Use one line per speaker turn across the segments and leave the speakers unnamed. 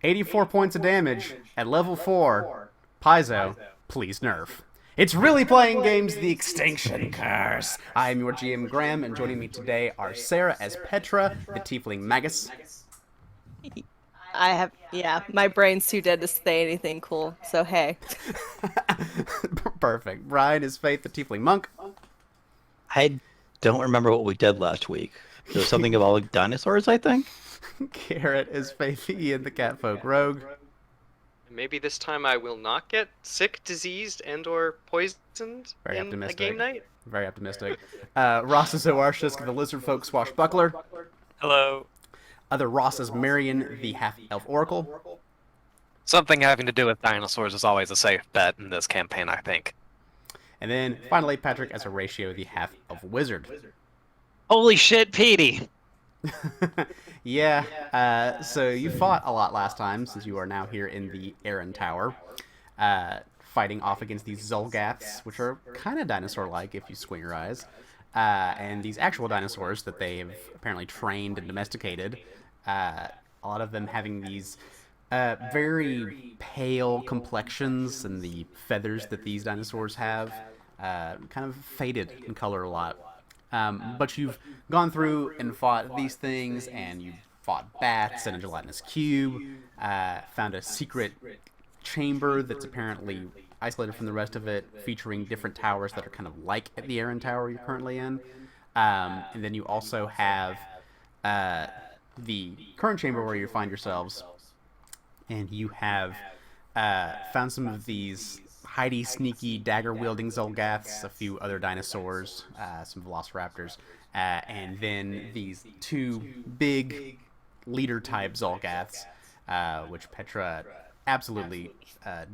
84 points of damage at level 4. Paizo, please nerf. It's really playing games The Extinction Curse. I am your GM Graham, and joining me today are Sarah as Petra, the Tiefling Magus.
Yeah, my brain's too dead to say anything cool, so hey.
Perfect. Brian is Faith, the Tiefling Monk.
I don't remember what we did last week. There was something about like dinosaurs, I think.
Garrett is Faith, Ian, the Catfolk Rogue.
Maybe this time I will not get sick, diseased, and/or poisoned
Very
in
optimistic.
a game night.
Very optimistic. Ross is Oarshisk, the Lizard Folk Swashbuckler.
Hello.
Other Ross is Marion, the Half-Elf Oracle.
Something having to do with dinosaurs is always a safe bet in this campaign, I think.
And then, finally, Patrick as Horatio, the Half-Elf Wizard.
Holy shit, Petey!
Yeah, so you fought a lot last time, since you are now here in the Erran Tower, fighting off against these Zolgaths, which are kind of dinosaur-like if you squint your eyes, and these actual dinosaurs that they have apparently trained and domesticated, a lot of them having these very pale complexions, and the feathers that these dinosaurs have kind of faded in color a lot. But you've gone through and fought these things, and you've fought bats and a gelatinous cube, found a secret chamber that's apparently isolated from the rest of it, featuring different towers that are kind of like the Erran Tower you're currently in. And then you also have the current chamber where you find yourselves, and you have found some of these hidey, sneaky, dagger-wielding Zolgaths, a few other dinosaurs, some velociraptors, and then these two big leader-type Zolgaths, which Petra absolutely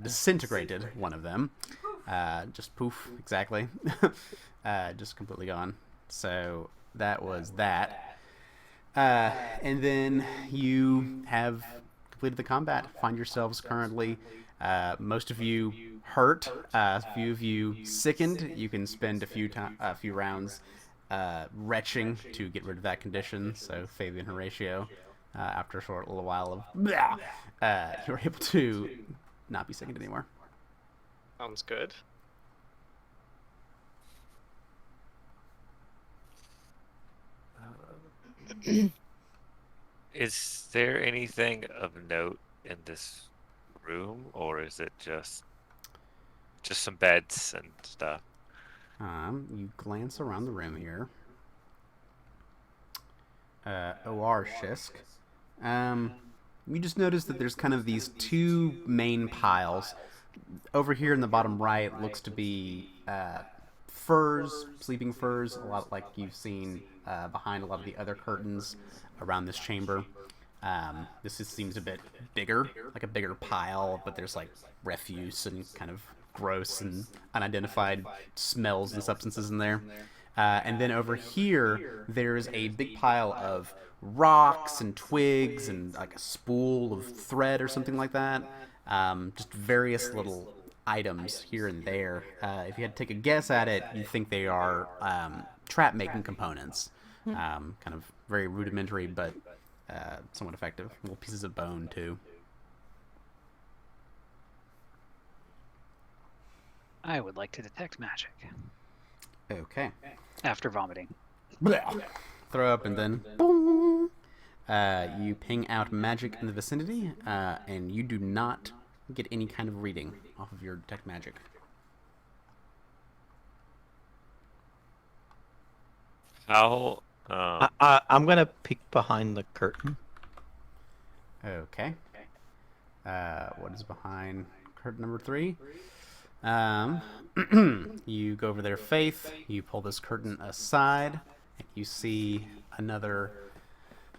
disintegrated one of them. Just poof, exactly. Just completely gone. So that was that. And then you have completed the combat. Find yourselves currently, most of you hurt, a few of you sickened. You can spend a few rounds retching to get rid of that condition. So Fabian Horatio, after a short little while of you're able to not be sickened anymore.
Sounds good.
Is there anything of note in this room, or is it just some beds and stuff?
You glance around the room here. OR Shisk. You just notice that there's kind of these two main piles. Over here in the bottom right looks to be furs, sleeping furs, a lot like you've seen behind a lot of the other curtains around this chamber. This just seems a bit bigger, like a bigger pile, but there's like refuse and kind of gross and unidentified smells and substances in there. And then over here, there's a big pile of rocks and twigs and like a spool of thread or something like that. Just various little items here and there. If you had to take a guess at it, you'd think they are trap-making components. Kind of very rudimentary, but somewhat effective. Little pieces of bone, too.
I would like to detect magic
Okay.
after vomiting.
Throw up and then boom. You ping out magic in the vicinity, and you do not get any kind of reading off of your detect magic.
How?
I'm gonna peek behind the curtain.
Okay. What is behind curtain number 3? You go over there, Faith. You pull this curtain aside, and you see another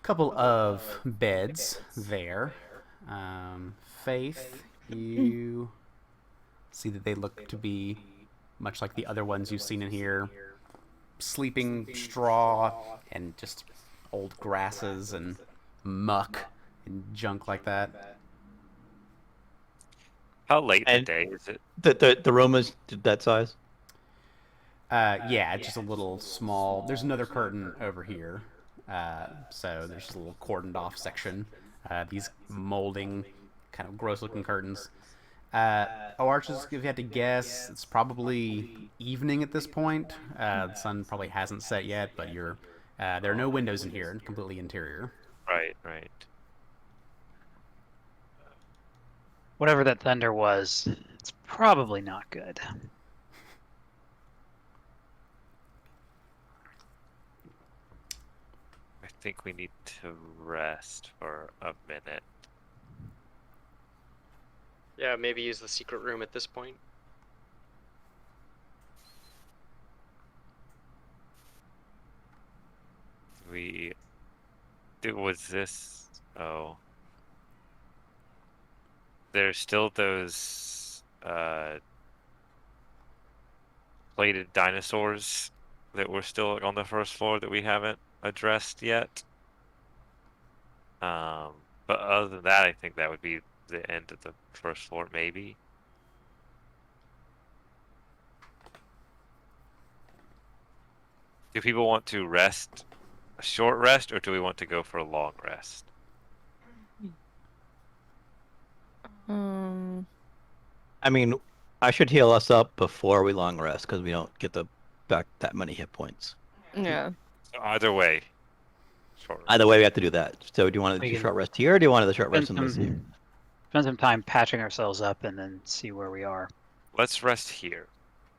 couple of beds there. Faith, you see that they look to be much like the other ones you've seen in here. Sleeping straw and just old grasses and muck and junk like that.
How late in the
And
day is it?
the room is that size.
Yeah, it's just a little small. There's another curtain over here. So there's just a little cordoned off section. These molding kind of gross-looking curtains. Arches, if you had to guess, it's probably evening at this point. The sun probably hasn't set yet, but there are no windows in here, completely interior.
Right, right.
Whatever that thunder was, it's probably not good.
I think we need to rest for a minute.
Yeah, maybe use the secret room at this point.
Was this? Oh. There's still those plated dinosaurs that were still on the first floor that we haven't addressed yet. But other than that, I think that would be the end of the first floor, maybe. Do people want to rest a short rest, or do we want to go for a long rest?
I mean, I should heal us up before we long rest because we don't get back that many hit points.
Yeah.
So either way, short rest.
Either way, we have to do that. So do you want to
We
do
can
short rest here, or do you want the short rest in
Spend
this?
spend some time patching ourselves up and then see where we are.
Let's rest here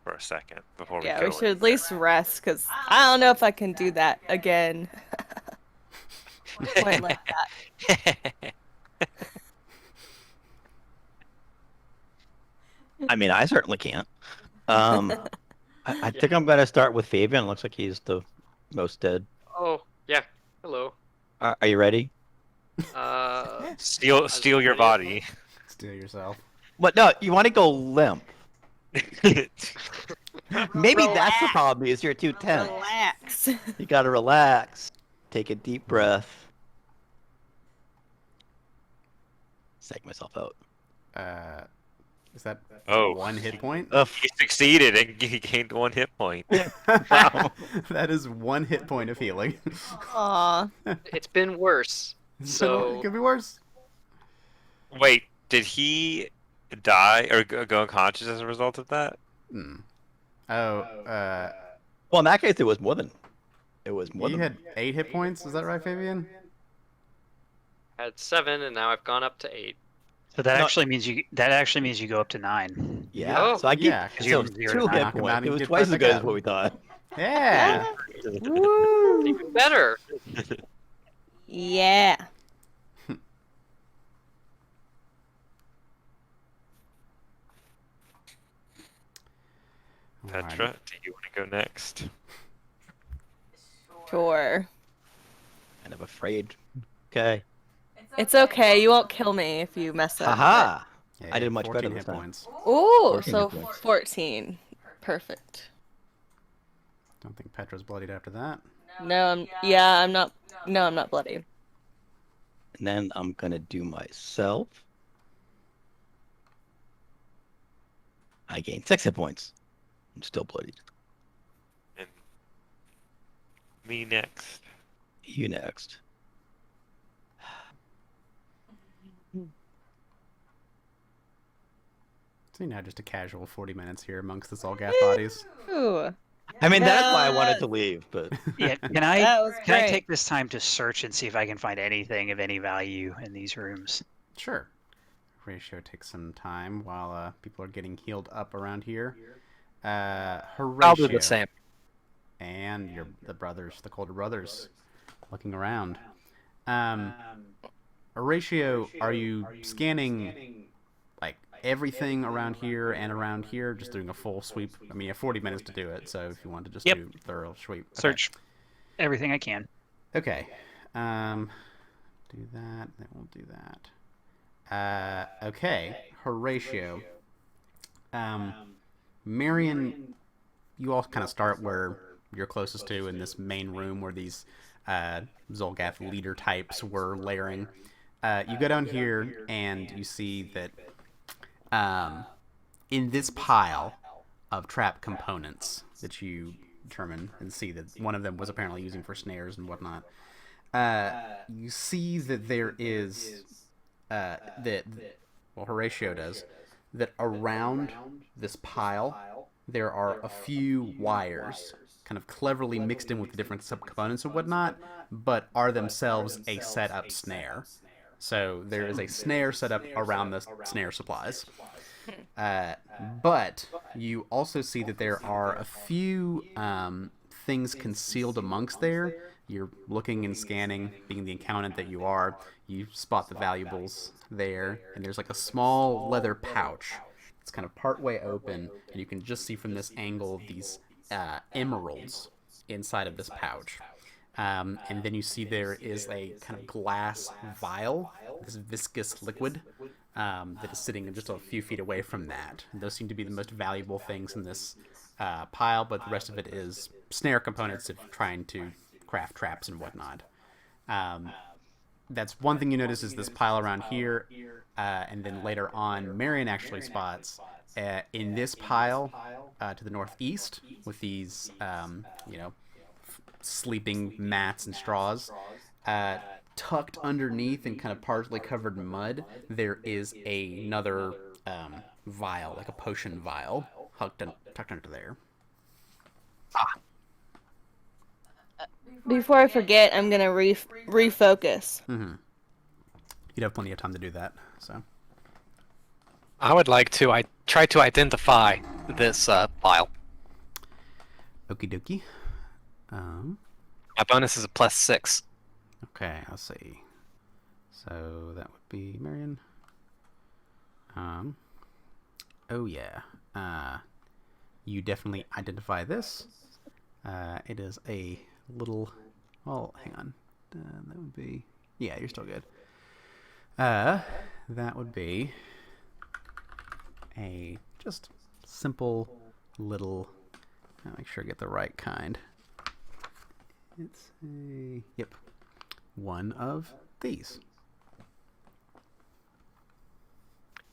for a second before we
Yeah,
go
we should at
anywhere.
least rest, because I don't know if I can do that again. Point like that.
I mean, I certainly can't. I think I'm going to start with Fabian. It looks like he's the most dead.
Oh, yeah. Hello.
Are you ready?
Steal your body.
Steal yourself.
What? No, you want to go limp. Maybe that's the problem. Is you're too tense.
Relax.
You got to relax. Take a deep breath. Psych myself out.
Is that
Oh.
1 hit point?
He succeeded and he gained 1 hit point.
Wow.
That is 1 hit point of healing.
Aw.
It's been worse. So-
It could be worse.
Wait, did he die or go unconscious as a result of that?
Hmm. Oh,
Well, in that case, it was more than. It was more
you
than.
had 8 hit points. Is that right, Fabian?
Had 7, and now I've gone up to 8.
So that
No.
actually means you go up to 9.
Yeah.
Oh,
so I keep.
yeah,
'cause
So
you're
it's
from 0 to
2
9.
hit
Knock him out
points.
and
It was
get
twice
right
as
back
good as
up.
what we thought.
Yeah. Woo!
Even better.
Yeah.
Petra, do you want to go next?
Sure.
Kind of afraid. Okay.
It's okay. You won't kill me if you mess up.
Haha.
Yeah,
I did much
14
better
hit
this time.
points.
Ooh,
14
so
hit points.
14. Perfect.
Don't think Petra's bloodied after that.
No, I'm not. No, I'm not bloody.
And then I'm gonna do myself. I gained 6 hit points. I'm still bloodied.
And me next.
You next.
So now just a casual 40 minutes here amongst the Zolgath bodies.
Ooh.
I mean, that's why I
No,
wanted to leave, but
Yeah, can
That
I
was
can I
great.
take this time to search and see if I can find anything of any value in these rooms?
Sure. Ratio takes some time while people are getting healed up around here. Horatio.
I'll do the same.
And the Colder brothers, looking around. Horatio, are you scanning like everything around here and around here, just doing a full sweep? I mean, you have 40 minutes to do it, so if you want to just
Yep.
do a thorough sweep. Okay.
Search everything I can.
Okay. Do that. Then we'll do that. Okay. Horatio. Marion, you all kind of start where you're closest to in this main room where these Zolgath leader types were layering. You go down here and you see that in this pile of trap components that you determine and see that one of them was apparently using for snares and whatnot, you see that there is that well, Horatio does, that around this pile there are a few wires kind of cleverly mixed in with the different subcomponents and whatnot, but are themselves a set-up snare. So there is a snare set up around the snare supplies. Uh, but you also see that there are a few things concealed amongst there. You're looking and scanning, being the accountant that you are. You spot the valuables there, and there's like a small leather pouch. It's kind of partway open, and you can just see from this angle these emeralds inside of this pouch. And then you see there is a kind of glass vial, this viscous liquid, that is sitting just a few feet away from that. And those seem to be the most valuable things in this pile, but the rest of it is snare components of trying to craft traps and whatnot. That's one thing you notice is this pile around here, and then later on, Marion actually spots in this pile to the northeast with these, sleeping mats and straws. Tucked underneath and kind of partially covered in mud, there is another vial, like a potion vial, tucked under there.
Before I forget, I'm gonna refocus.
Mm-hmm. You'd have plenty of time to do that. So
I would like to try to identify this file.
okie dokie.
My bonus is a +6.
Okay, I'll see. So that would be Marion. Oh yeah. You definitely identify this. It is a little. Well, hang on. That would be. Yeah, you're still good. That would be a just simple little. I'll make sure I get the right kind. It's a one of these.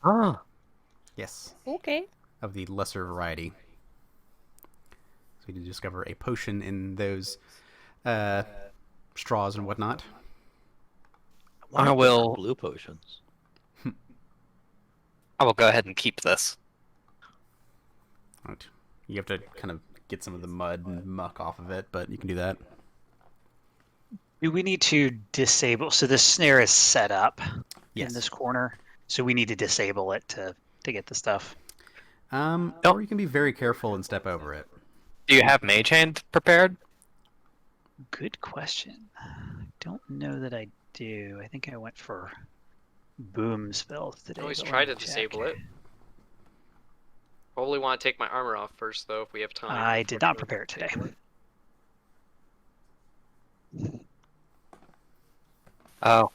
Ah.
Yes,
Okay.
of the lesser variety. So you discover a potion in those straws and whatnot.
Wonder
I
if those are
will-
blue potions.
I will go ahead and keep this.
Right. You have to kind of get some of the mud and muck off of it, but you can do that.
Do we need to disable? So this snare is set up
Yes.
in this corner, so we need to disable it to get the stuff.
Or you can be very careful and step over it.
Do you have Mage Hand prepared?
Good question. I don't know that I do. I think I went for boom spells today.
Always
but
try
let
to
me check.
disable it. Probably want to take my armor off first, though, if we have time.
I did not
before we
prepare it today.
disable it.
Oh.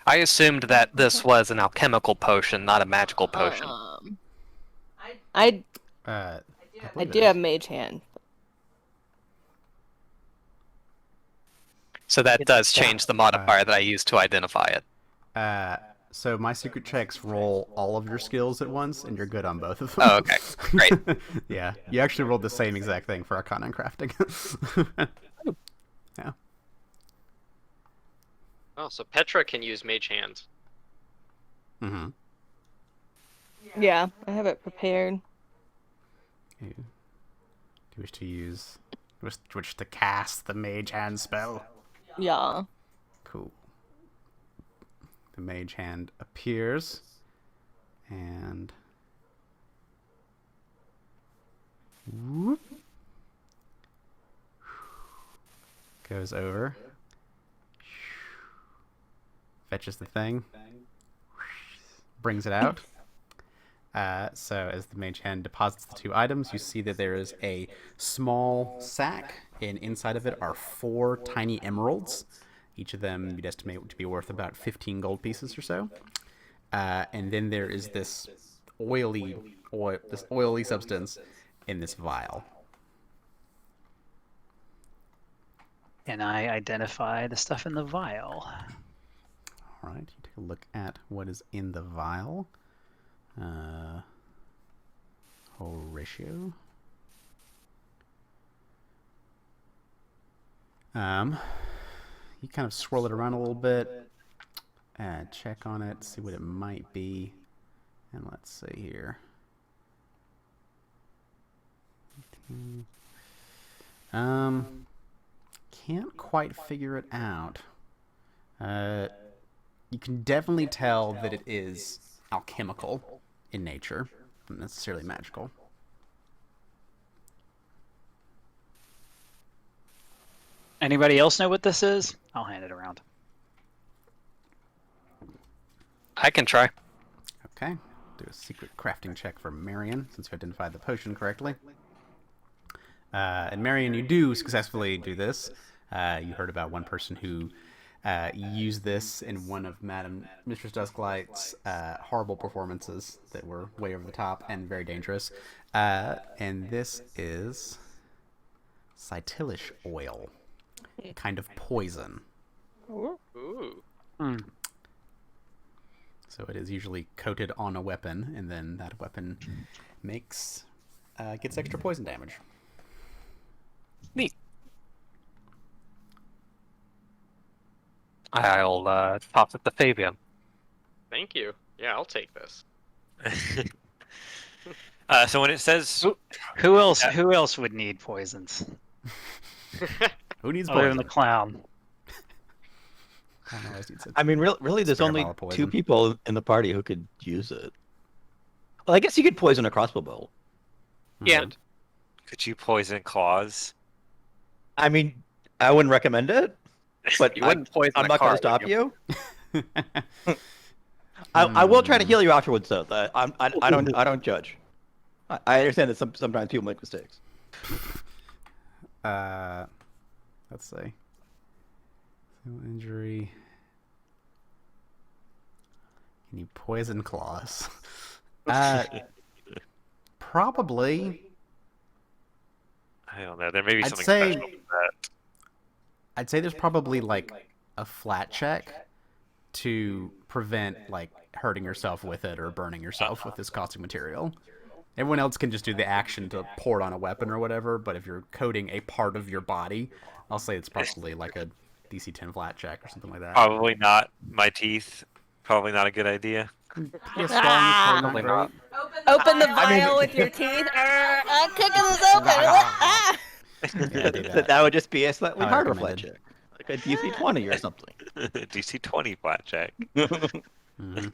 I assumed that this was an alchemical potion, not a magical potion.
I
I
I do have Mage Hand.
So that
It's
does change the modifier that I used to identify it.
So my secret checks roll all of your skills at once, and you're good on both of them.
Oh, okay. Great.
Yeah, you actually rolled the same exact thing for Arcana and Crafting. Yeah.
Oh, so Petra can use Mage Hand.
Mm-hmm.
Yeah, I have it prepared.
Do you wish to use... Wish to cast the Mage Hand spell?
Yeah.
Cool. The Mage Hand appears, and... Whoop. Goes over. Fetches the thing. Brings it out. So as the Mage Hand deposits the two items, you see that there is a small sack, and inside of it are 4 tiny emeralds. Each of them you'd estimate to be worth about 15 gold pieces or so. And then there is this oily substance in this vial.
And I identify the stuff in the vial.
All right, you take a look at what is in the vial. Whole ratio. You kind of swirl it around a little bit, check on it, see what it might be. And let's see here. Can't quite figure it out. You can definitely tell that it is alchemical in nature, not necessarily magical.
Anybody else know what this is? I'll hand it around.
I can try.
Okay, do a secret crafting check for Marion, since you identified the potion correctly. And Marion, you do successfully do this. You heard about one person who used this in one of Madam Mistress Dusklight's horrible performances that were way over the top and very dangerous. And this is Cytilish oil, a kind of poison.
Ooh.
So it is usually coated on a weapon, and then that weapon gets extra poison damage.
Neat. I'll toss it to Fabian.
Thank you. Yeah, I'll take this.
So when it says
Who else would need poisons?
Who needs
Other than
poison?
the clown.
I mean, really, there's
Spare
only
bottle of
2
poison.
people in the party who could use it. Well, I guess you could poison a crossbow bolt.
Yeah.
could you poison claws?
I mean, I wouldn't recommend it, but
You wouldn't poison
I'm
a
not going
car,
to
would
stop you. I will try to heal you afterwards, though. I don't judge. I understand that sometimes people make mistakes.
Let's see. Injury. Can you poison claws? Probably.
I don't know. There may be
I'd
something
say-
special with that.
I'd say there's probably like a flat check to prevent like hurting yourself with it or burning yourself with this caustic material. Everyone else can just do the action to pour it on a weapon or whatever, but if you're coating a part of your body, I'll say it's probably like a DC 10 flat check or something like that.
Probably not my teeth. Probably not a good idea.
Yeah, swallowing is probably
Probably
not
Open the
I mean-
vial with your teeth. I'm kicking this open. Ah!
great. Yeah, do that.
That would just be a slightly
Highly
harder flat
recommended.
check, like a DC 20 or something.
DC 20 flat check.
Mhm.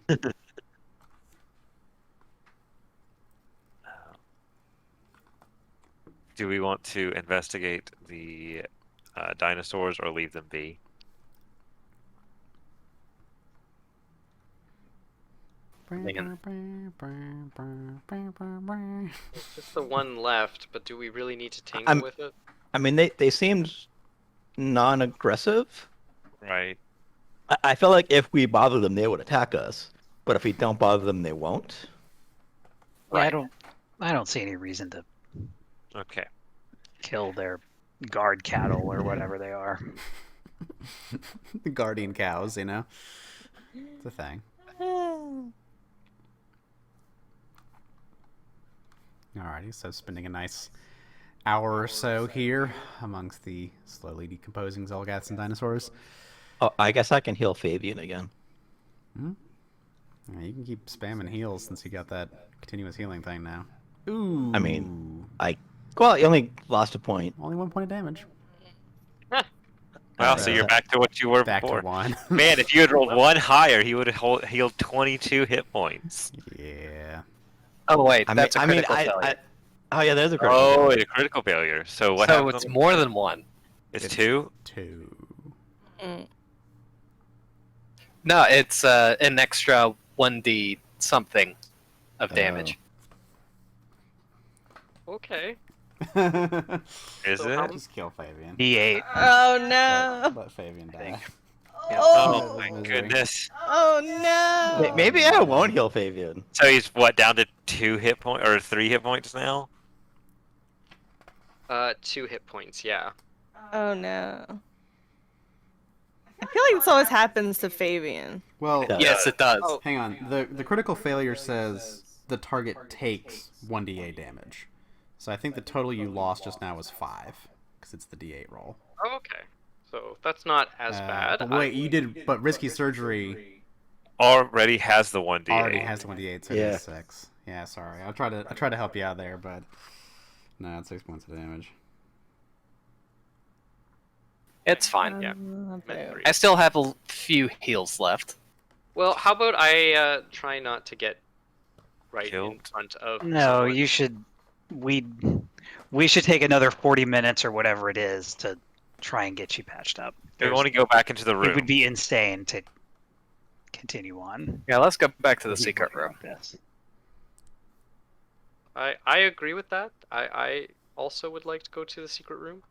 Do we want to investigate the dinosaurs or leave them be?
It's just the one left, but do we really need to tingle
I'm-
with it?
I mean, they seemed non-aggressive.
Right.
I feel like if we bother them, they would attack us. But if we don't bother them, they won't.
Yeah, I don't see any reason to
Okay.
kill their guard cattle or whatever they are.
The guardian cows, you know? It's a thing. Alrighty, so spending a nice hour or so here amongst the slowly decomposing Zolgaths and dinosaurs.
Oh, I guess I can heal Fabian again.
Yeah, you can keep spamming heals since you got that continuous healing thing now. Ooh.
I mean, Well, you only lost a point.
only 1 point of damage.
Well, so you're back to what you were
Back
before.
to 1.
Man, if you had rolled 1 higher, he would have healed 22 hit points.
Yeah.
Oh wait,
I mean,
that's a critical
I,
failure.
oh yeah, there's a critical.
Oh,
failure.
a critical failure. So what
So
happens?
it's more than one.
It's 2?
2.
Mm.
No, it's an extra 1d something of damage.
Okay.
Is
So
it?
how-
Just kill Fabian.
D8.
Oh no!
Let Fabian die.
Oh my
Misery.
goodness.
Oh no!
Maybe I won't heal Fabian.
So he's what, down to 2 hit points or 3 hit points now?
2 hit points, yeah.
Oh no! I feel like this always happens to Fabian.
Well,
Yeah.
Yes, it does.
Oh.
hang on. The critical failure says the target takes 1d8 damage. So I think the total you lost just now was 5, because it's the d8 roll.
Oh, okay. So that's not as bad.
But wait, you did. But risky surgery
already has the 1d8.
Already has the 1d8, so it
Yeah.
is 6. Yeah, sorry. I try to help you out there, but no, it's 6 points of damage.
It's fine.
Yeah.
Okay.
I still have a few heals left.
Well, how about I try not to get right in
Killed?
front of
No,
someone?
you should. We should take another 40 minutes or whatever it is to try and get you patched up.
We want to go back into the room.
It would be insane to continue on.
Yeah, let's go back to the
Keep
secret
going
room.
like this.
I agree with that. I also would like to go to the secret room.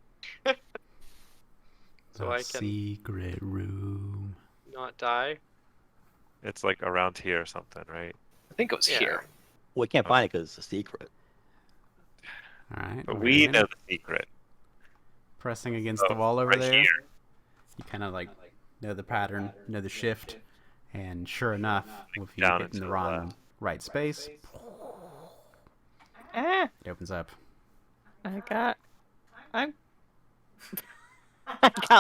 So
The
I can
secret room.
not die.
It's like around here or something, right?
I think it was
Yeah.
here.
We can't find it because it's a secret.
All right.
But
we're
we
in.
know the secret.
Pressing against
So,
the wall over
right
there.
here.
You kind of like know the pattern, know the shift, and sure enough, if you
Down
hit in
into
the
the
wrong
left.
right space,
Ah,
it opens up.
I got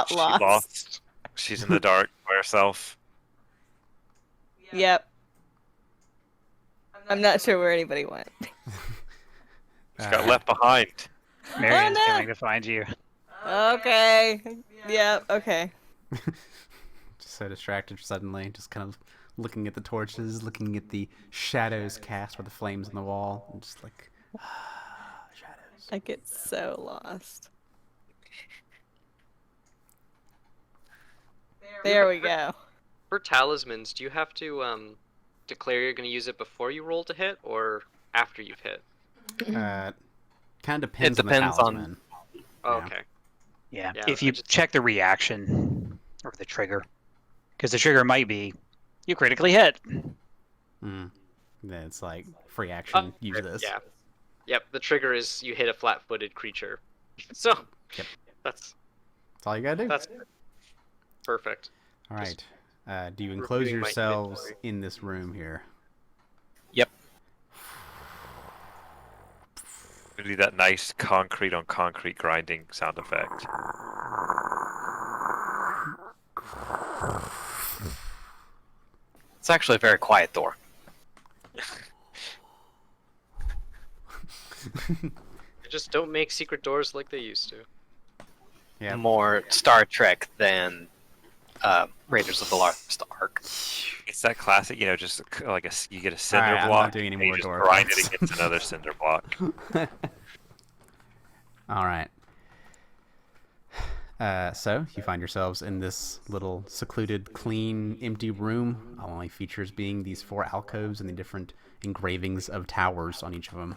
She
lost.
lost. She's in the dark by herself.
Yep. I'm not sure where anybody went.
She got left behind.
Marian's
no.
coming to find you.
Okay. Yep. Okay.
Just so distracted suddenly, just kind of looking at the torches, looking at the shadows cast by the flames on the wall, and just like shadows.
I get so lost. There we go.
For talismans, do you have to declare you're going to use it before you roll to hit or after you've hit?
Kind of depends.
It depends
on
on-
the talisman.
Oh,
Yeah.
okay.
Yeah.
Yeah,
If
I
you
just-
check the reaction or the trigger, because the trigger might be you critically hit.
Mm. Then it's like free action. Use
Right,
this.
Yeah. Yep. The trigger is you hit a flat-footed creature. So
Yep.
that's
That's all you gotta do.
that's perfect.
All right. Do you
reviewing
enclose
my
yourselves
inventory.
in this room here?
Yep.
We do that nice concrete on concrete grinding sound effect.
It's actually a very quiet door.
They just don't make secret doors like they used to.
Yeah.
More Star Trek than Raiders of the Lost Ark.
It's that classic, just like you get a cinder
Alright, I'm
block,
not doing any
and you
more
just
door
grind
effects.
it against another cinder block.
All right. So you find yourselves in this little secluded, clean, empty room. Only features being these 4 alcoves and the different engravings of towers on each of them.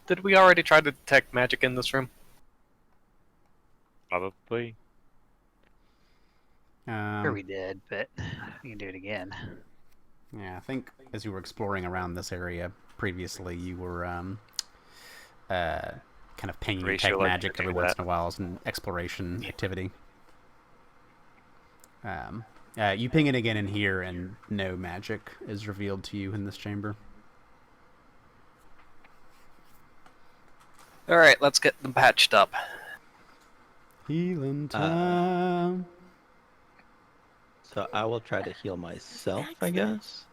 Did we already try to detect magic in this room?
Probably.
Sure we did, but you can do it again.
Yeah, I think as you were exploring around this area previously, you were kind of pinging
Ratio
tech
like
magic
to do
every once
that.
in a while as an exploration activity. You ping it again in here, and no magic is revealed to you in this chamber.
Alright, let's get them patched up.
Healing time.
So I will try to heal myself, I guess.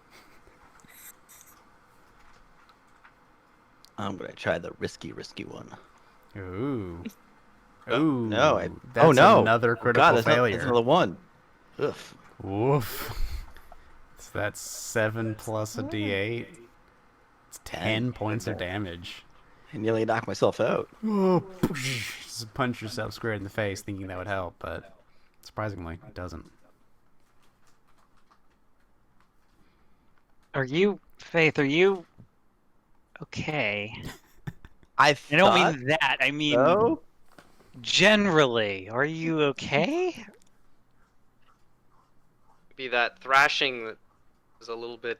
I'm gonna try the risky one.
Ooh. Ooh.
No,
That's
oh no!
another
Oh,
critical
God, that's
failure.
That's another one. Ugh.
Woof. So that's 7 plus a d8. It's 10 points of damage.
I nearly knocked myself out.
Oh, just punch yourself square in the face thinking that would help, but surprisingly, it doesn't.
Are you, Faith? Are you okay?
I
I don't mean that. I mean
so.
generally. Are you okay?
Be that thrashing that was a little bit.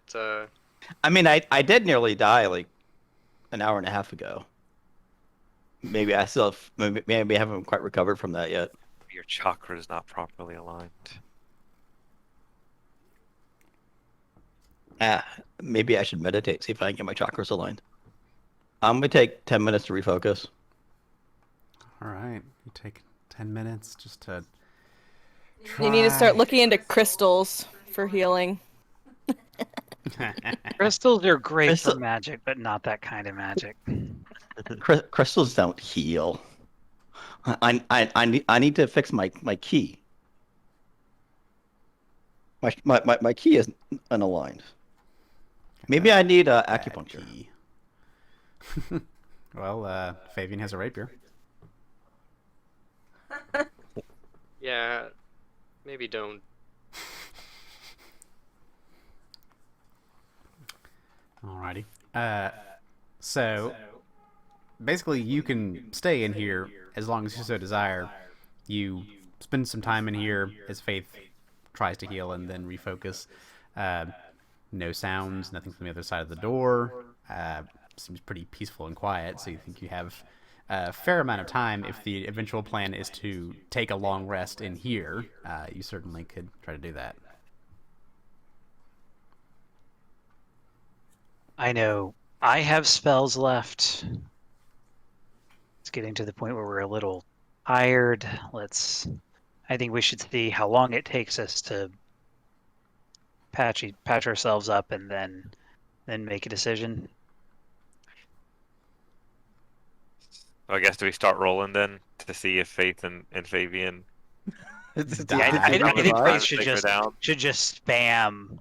I mean, I did nearly die like an hour and a half ago. Maybe I still maybe I haven't quite recovered from that yet.
Your chakra is not properly aligned.
Maybe I should meditate, see if I can get my chakras aligned. I'm gonna take 10 minutes to refocus.
All right, you take 10 minutes just to
You need to start
try.
looking into crystals for healing.
Crystals are great
Crystal-
for magic, but not that kind of magic.
Crystals don't heal. I need to fix my key. My key is unaligned. Maybe I need
Bad
acupuncture.
key. Well, Fabian has a rapier.
Yeah, maybe don't.
Alrighty. So basically, you can stay in here as long as you so desire. You spend some time in here as Faith tries to heal and then refocus. No sounds, nothing from the other side of the door. Seems pretty peaceful and quiet, so you think you have a fair amount of time. If the eventual plan is to take a long rest in here, you certainly could try to do that.
I know. I have spells left. It's getting to the point where we're a little tired. I think we should see how long it takes us to patch ourselves up and then make a decision.
I guess do we start rolling then to see if Faith and Fabian?
I
Coming
think
by,
Faith should
take her down.
just spam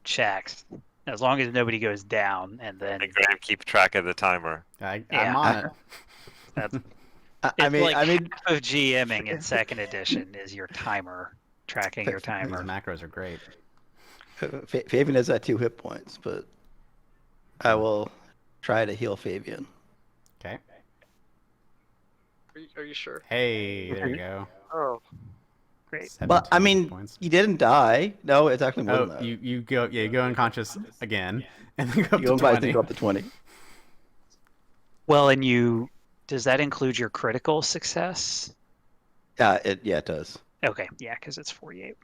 checks as long as nobody goes down, and then
And Graham keep track of the timer.
I'm
Yeah.
on it.
that's
I
it's
mean,
like
I mean,
half of GMing in second edition is your timer, tracking your
These
timer.
macros are great.
Fabian is at 2 hit points, but I will try to heal Fabian.
Okay.
Are you sure?
Hey, there you go.
Oh,
Great.
But I
17
mean,
points.
you didn't die. No, it's actually more
Oh,
than that.
you go, yeah, you go unconscious again, and then go up
You
to
go by
20.
go up to 20.
Well, does that include your critical success?
Yeah, it does.
Okay, yeah, because it's 48.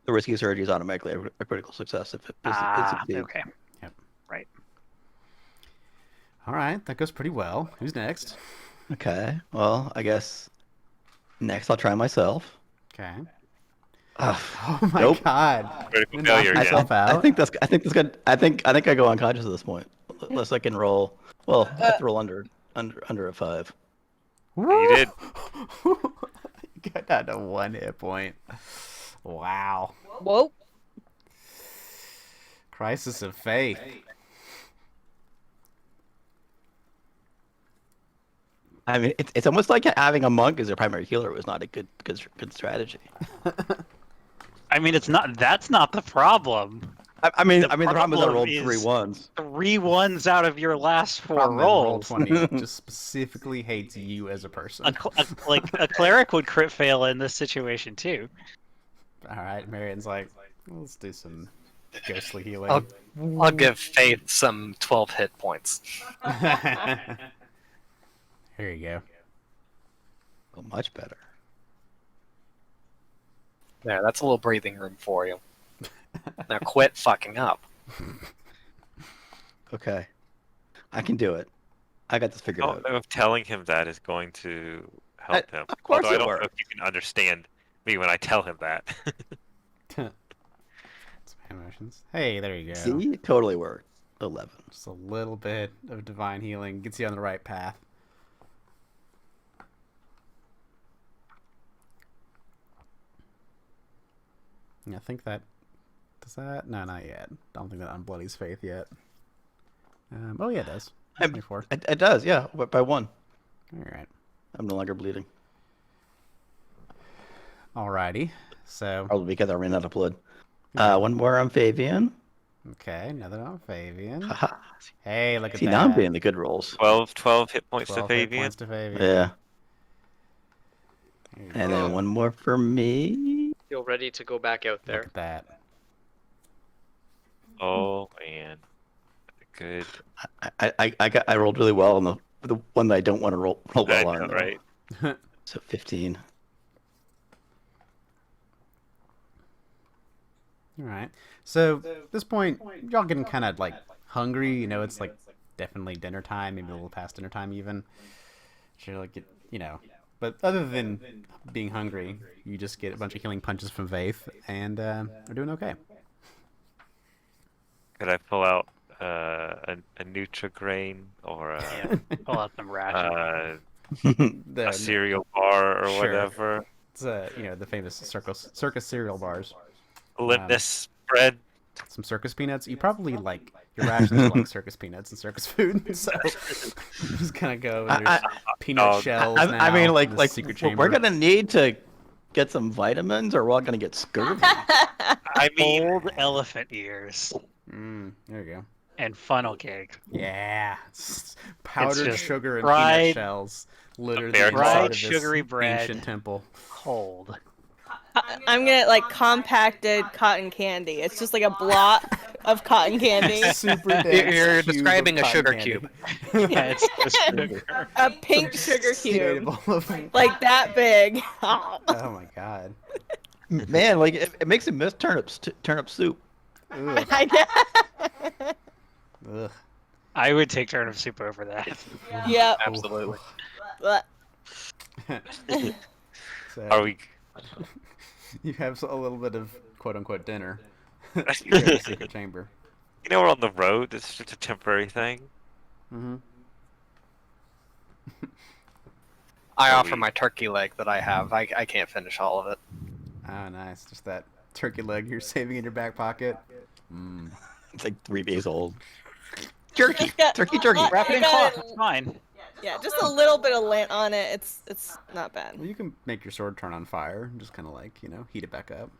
The risky surgery is automatically a critical success if it succeeds.
Okay.
Yep.
Right.
All right, that goes pretty well. Who's next?
Okay. Well, I guess next I'll try myself.
Okay.
Ugh.
Oh my
Nope.
God.
Critical
You
failure
knocked
again.
yourself out.
I think I go unconscious at this point. Unless I can roll. Well, I have to roll under a 5.
You did.
You got down to 1 hit point. Wow.
Whoa.
Crisis of faith.
I mean, it's almost like having a monk as a primary healer was not a good strategy.
I mean, that's not the problem.
I mean,
The
the problem is I
problem
rolled
is-
3 1s.
3 1s out of your last 4
Problem is roll
rolls.
20 just specifically hates you as a person.
A cleric would crit fail in this situation too.
All right, Marion's like, let's do some ghostly healing.
I'll give Faith some 12 hit points.
Here you go.
Oh, much better.
There, that's a little breathing room for you. Now quit fucking up.
Okay, I can do it. I got this figured
I
out.
don't know if telling him that is going to help him.
Of course
Although I
it
don't know
works.
if you can understand me when I tell him that.
Some hand motions. Hey, there you go.
See, it totally worked. 11.
Just a little bit of divine healing gets you on the right path. I think that does that. No, not yet. Don't think that unbloodies faith yet. Oh yeah, it does. 24.
It does, yeah, but by 1.
All right.
I'm no longer bleeding.
Alrighty. So
Probably because I ran out of blood. 1 more on Fabian.
okay, another on Fabian.
Haha.
Hey, look at
See,
that.
now I'm getting the good rolls.
12 hit points
12
to
hit
Fabian.
points to Fabian.
Yeah.
There you
And
go.
then 1 more for me.
feel ready to go back out
Look
there.
at that.
Oh man, good.
I rolled really well on the one that I don't want to roll
I
well
know,
on. though.
right?
So 15.
All right. So at this point, y'all getting kind of like hungry. You know, it's like definitely dinner time, maybe a little past dinner time even. So you're like, But other than being hungry, you just get a bunch of healing punches from Vaith, and are doing okay.
Could I pull out a Nutrigrain or
Yeah, pull out some rations.
a cereal bar or
Sure.
whatever?
It's the famous circus cereal bars.
Lemnus bread.
Some circus peanuts. You probably like your rations are like circus peanuts and circus food. So just kind of go. And there's peanut shells.
I mean,
now
like,
in this
like
secret
we're
chamber.
gonna need to get some vitamins, or we're all gonna get scurvy.
I mean,
Old elephant ears
There you go.
and funnel cake.
Yeah, powdered
just
sugar and
fried-
peanut shells littered the
Very
inside
fried
of this
sugary bread.
ancient temple.
Cold.
I'm gonna like compacted cotton candy. It's just like a block of cotton candy.
Super dense
You're
cube
describing
of
a sugar
cotton
cube.
candy.
Yeah, it's just sugar.
A pink sugar cube.
Sustainable of-
Like that big.
Oh my god.
Man, like it makes me miss turnip soup.
Ugh.
I know.
Ugh.
I would take turnip soup over that.
Yep.
Absolutely.
But
So,
are we?
you have a little bit of quote unquote dinner here in the secret chamber.
You know, we're on the road. It's just a temporary thing.
Mm-hmm.
I
Are
offer
we-
my turkey leg that I have. I can't finish all of it.
Oh, nice. Just that turkey leg you're saving in your back pocket. Mm.
It's like 3 days old. Turkey,
Yeah.
turkey, turkey.
Wrap it in
You got
cloth.
it.
It's fine.
yeah, just a little bit of lint on it. It's not bad.
Well, you can make your sword turn on fire and just kind of like, heat it back up.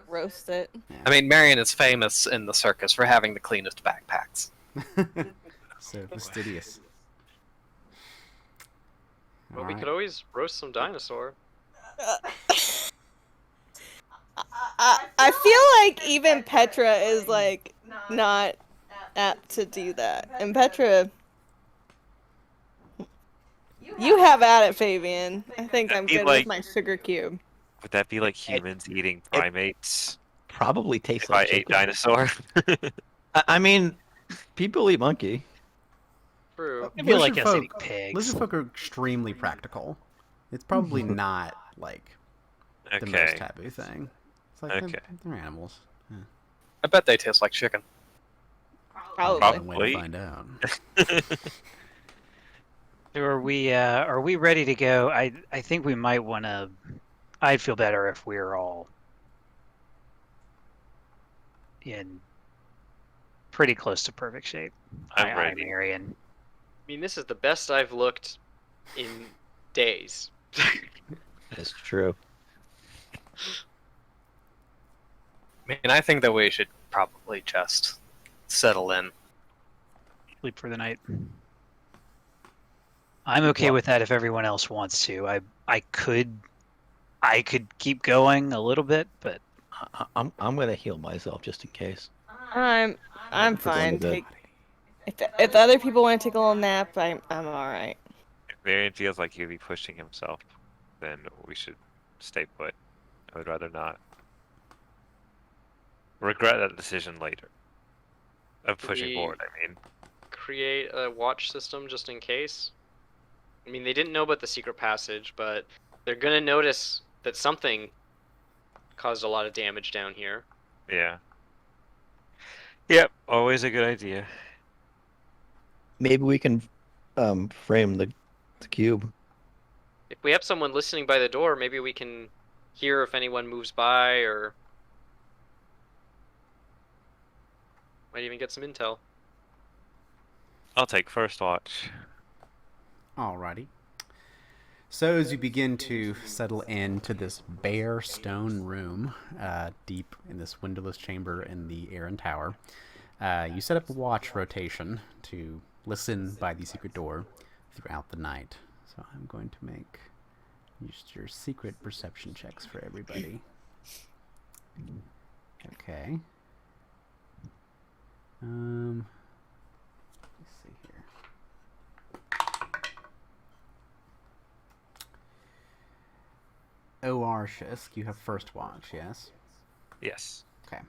Roast it.
I mean, Marion is famous in the circus for having the cleanest backpacks.
So fastidious.
Well, we
Alright.
could always roast some dinosaur.
I feel like even Petra is like not apt to do that. And Petra, you have at it, Fabian. I think I'm
Be
good
like-
with my sugar cube.
Would that be like humans eating primates?
Probably tastes
If I
like
ate
chicken.
dinosaur?
I mean, people eat monkey.
True.
I feel like
Lizard
us
folk-
eating pigs.
Lizard folk are extremely practical. It's probably not like the most
Okay.
taboo thing. It's like
Okay.
they're animals.
I bet they taste like chicken.
Probably.
One way
Probably.
to find out.
So are we ready to go? I think we might want to. I'd feel better if we were all in pretty close to perfect shape.
I'm ready.
Marion.
I mean, this is the best I've looked in days.
That's true.
I mean, I think that we should probably just settle in.
Sleep for the night. I'm okay with that if everyone else wants to. I could keep going a little bit, but
I'm gonna heal myself just in case.
I'm
going
fine.
to bed.
If other people want to take a little nap, I'm all right.
If Marion feels like he'll be pushing himself, then we should stay put. I would rather not regret that decision later. Of pushing
We-
forward, I mean.
Create a watch system just in case. I mean, they didn't know about the secret passage, but they're gonna notice that something caused a lot of damage down here.
Yeah. Yep, always a good idea.
Maybe we can frame the cube.
If we have someone listening by the door, maybe we can hear if anyone moves by, or might even get some intel.
I'll take first watch.
Alrighty. So as you begin to settle into this bare stone room, deep in this windowless chamber in the Erran Tower, you set up a watch rotation to listen by the secret door throughout the night. So I'm going to make just your secret perception checks for everybody. Okay. Let's see here. O.R. Shisk, you have first watch, yes?
Yes.
Okay.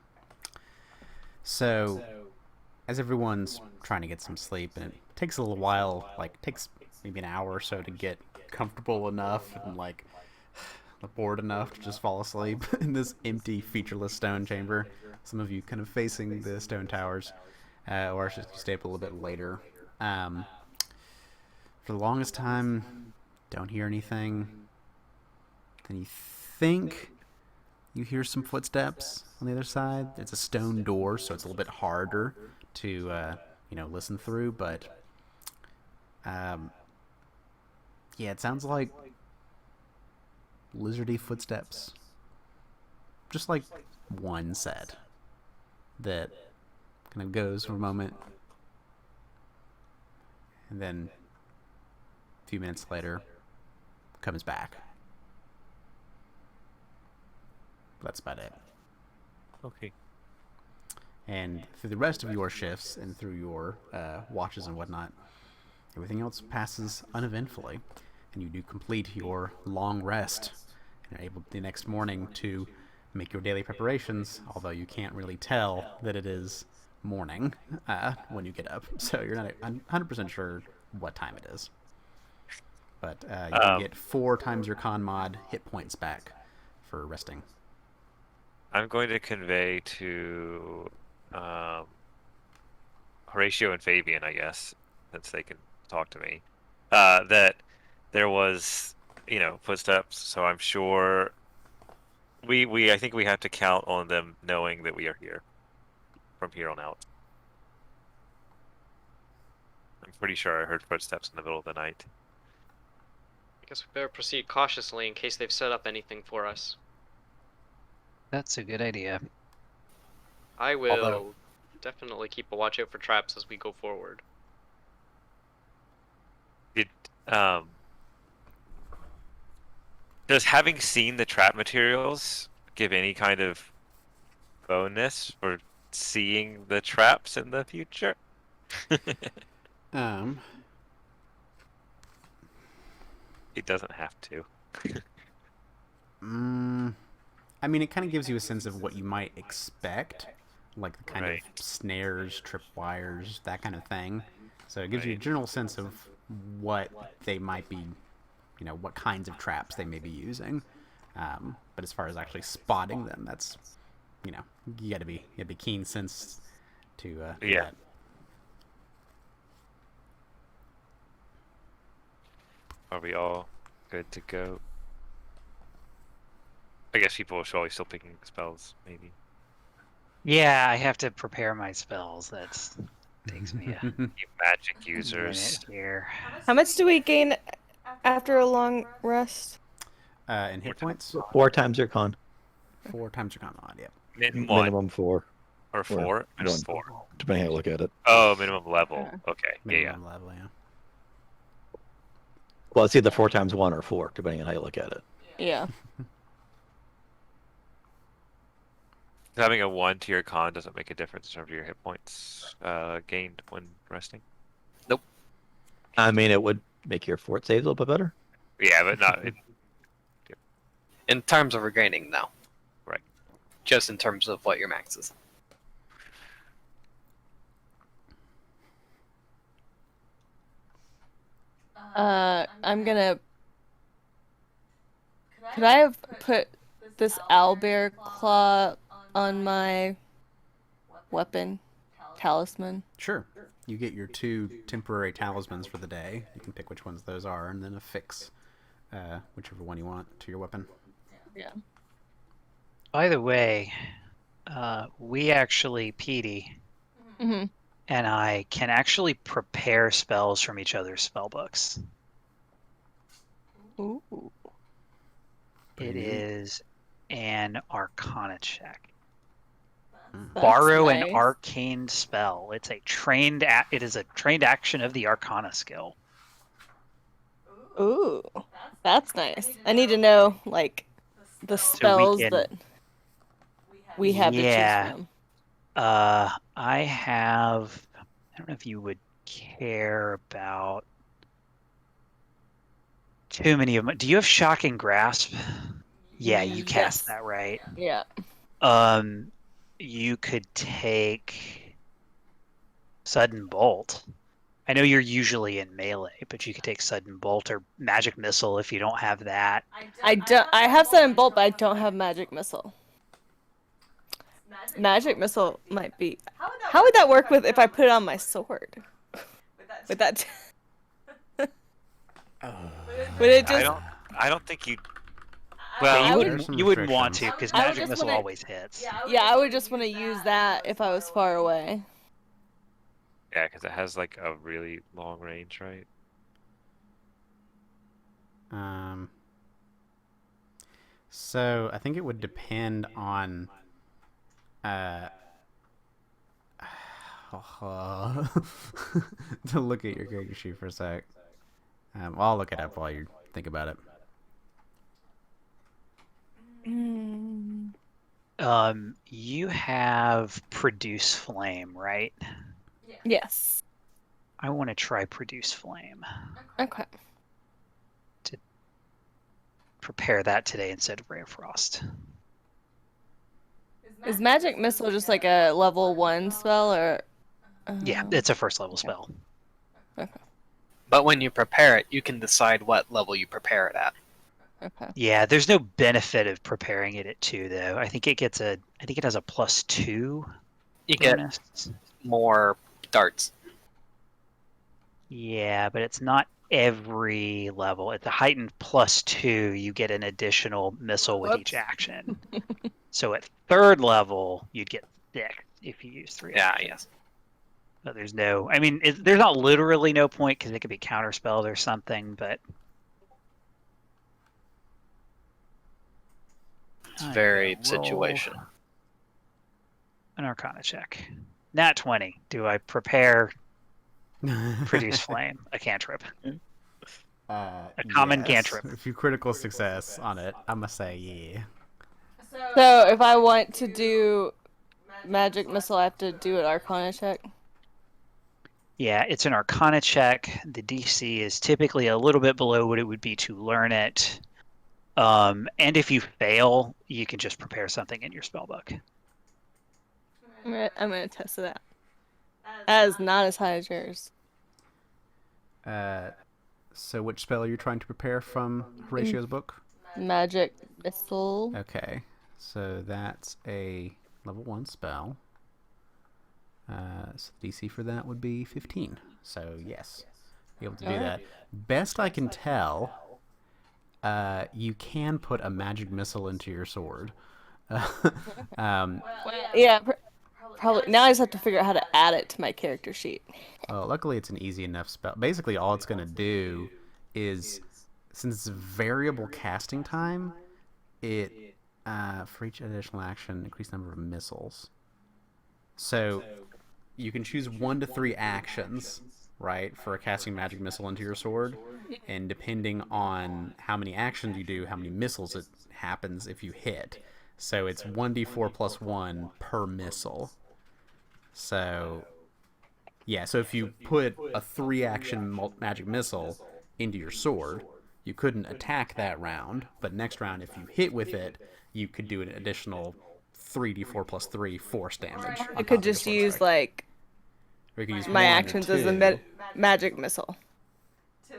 So, as everyone's trying to get some sleep, and it takes a little while, like, takes maybe an hour or so to get comfortable enough and like bored enough to just fall asleep in this empty, featureless stone chamber. Some of you kind of facing the stone towers, or should you stay up a little bit later. For the longest time, don't hear anything. Then you think you hear some footsteps on the other side. It's a stone door, so it's a little bit harder to listen through. But yeah, it sounds like lizardy footsteps, just like one said, that kind of goes for a moment, and then a few minutes later comes back. That's about it.
Okay.
And through the rest of your shifts and through your watches and whatnot, everything else passes uneventfully, and you do complete your long rest and are able the next morning to make your daily preparations, although you can't really tell that it is morning when you get up, so you're not 100% sure what time it is. But you can get 4 times your con mod hit points back for resting.
I'm going to convey to Horatio and Fabian, I guess, since they can talk to me, that there was, footsteps. So I'm sure I think we have to count on them knowing that we are here from here on out. I'm pretty sure I heard footsteps in the middle of the night.
I guess we better proceed cautiously in case they've set up anything for us.
That's a good idea.
I will
Although-
definitely keep a watch out for traps as we go forward.
Does having seen the trap materials give any kind of bonus for seeing the traps in the future?
Um,
It doesn't have to.
I mean, it kind of gives you a sense of what you might expect, like the kind
Right.
of snares, tripwires, that kind of thing. So it gives you a
Right.
general sense of what they might be, what kinds of traps they may be using. But as far as actually spotting them, that's, you gotta be keen sense to do
Yeah.
that.
Are we all good to go? I guess people are always still picking spells, maybe.
Yeah, I have to prepare my spells. That takes me a
You magic users.
minute here.
How much do we gain after a long rest?
In hit points,
4 times your con.
4 times your con mod, yep.
One
Minimum 4,
or 4? Minimum
one.
4.
depending how you look at it.
Oh, minimum level. Okay. Yeah, yeah.
Minimum level, yeah.
Well, it's either 4 times 1 or 4, depending on how you look at it.
Yeah.
Having a 1 to your con doesn't make a difference in terms of your hit points gained when resting.
I mean, it would make your fort saves a little bit better.
Yeah, but not.
In terms of regaining, no.
Right.
Just in terms of what your max is.
I'm gonna. Could I have put this owlbear claw on my weapon talisman?
Sure. You get your 2 temporary talismans for the day. You can pick which ones those are, and then affix whichever one you want to your weapon.
Yeah.
By the way, we actually, Petey
Mm-hmm.
and I can actually prepare spells from each other's spell books.
Ooh.
It
Pretty neat.
is an Arcana check.
That's
Borrow
nice.
an arcane spell. It is a trained action of the Arcana skill.
Ooh, that's nice. I need to know like the spells
can-
that we have
Yeah.
to choose from.
I have. I don't know if you would care about too many of them. Do you have Shocking Grasp? Yeah, you
Yes.
cast that, right?
Yeah.
You could take Sudden Bolt. I know you're usually in melee, but you could take sudden bolt or magic missile if you don't have that.
I have sudden bolt, but I don't have magic missile. Magic missile might be. How would that work with if I put it on my sword? With that. Would it just?
I don't think you.
Yeah,
Well,
you wouldn't want to because
I would
magic
just
missile
wanna-
always hits.
Yeah, I would just want to use that if I was far away.
yeah, because it has like a really long range, right?
So I think it would depend on to look at your character sheet for a sec. I'll look it up while you think about it.
You have produce flame, right?
Yes.
I want to try produce flame.
Okay.
Prepare that today instead of ray of frost.
Is magic missile just like a level 1 spell or?
Yeah, it's a first level spell.
Okay.
But when you prepare it, you can decide what level you prepare it at.
Okay.
Yeah, there's no benefit of preparing it at 2 though. I think it has a +2
You get
bonus.
more darts.
Yeah, but it's not every level. At the heightened +2, you get an additional missile with each action. So at 3rd level, you'd get 6 if you use 3
Yeah,
actions.
yes.
But there's no, I mean, there's not literally no point because it could be counterspelled or something, but
It's
I'm
very
gonna roll
situational.
an Arcana check. Nat 20. Do I prepare produce flame? A cantrip. A common cantrip.
If you critical success on it, I'm gonna say yeah.
So if I want to do magic missile, I have to do an Arcana check.
Yeah, it's an Arcana check. The DC is typically a little bit below what it would be to learn it. And if you fail, you can just prepare something in your spellbook.
I'm gonna test that. That is not as high as yours.
So which spell are you trying to prepare from Horatio's book?
Magic missile.
Okay, so that's a level 1 spell. So DC for that would be 15. So yes, be able to do that. Best I can tell, you can put a magic missile into your sword.
Yeah, probably. Now I just have to figure out how to add it to my character sheet.
Luckily, it's an easy enough spell. Basically, all it's going to do is, since it's variable casting time, it for each additional action, increase the number of missiles. So you can choose 1 to 3 actions, right, for casting magic missile into your sword, and depending on how many actions you do, how many missiles it happens if you hit. So it's 1d4 plus 1 per missile. So yeah, so if you put a 3-action magic missile into your sword, you couldn't attack that round, but next round if you hit with it, you could do an additional 3d4 plus 3 force damage.
I could just use like
Or you could use
my
1 or
actions as a
2.
magic missile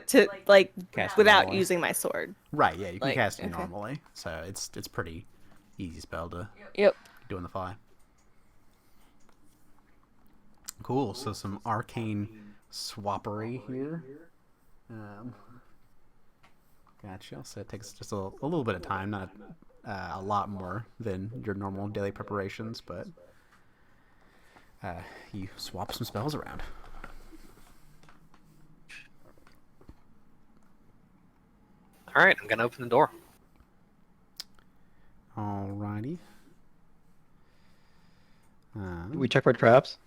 to like
Cast
without
normally.
using my sword.
Right, yeah, you can
Like,
cast it
okay.
normally, so it's pretty easy spell to
Yep.
do on the fly. Cool, so some arcane swappery here. Gotcha, so it takes just a little bit of time, not a lot more than your normal daily preparations, but you swap some spells around.
All right, I'm gonna open the door.
Alrighty.
We check for traps.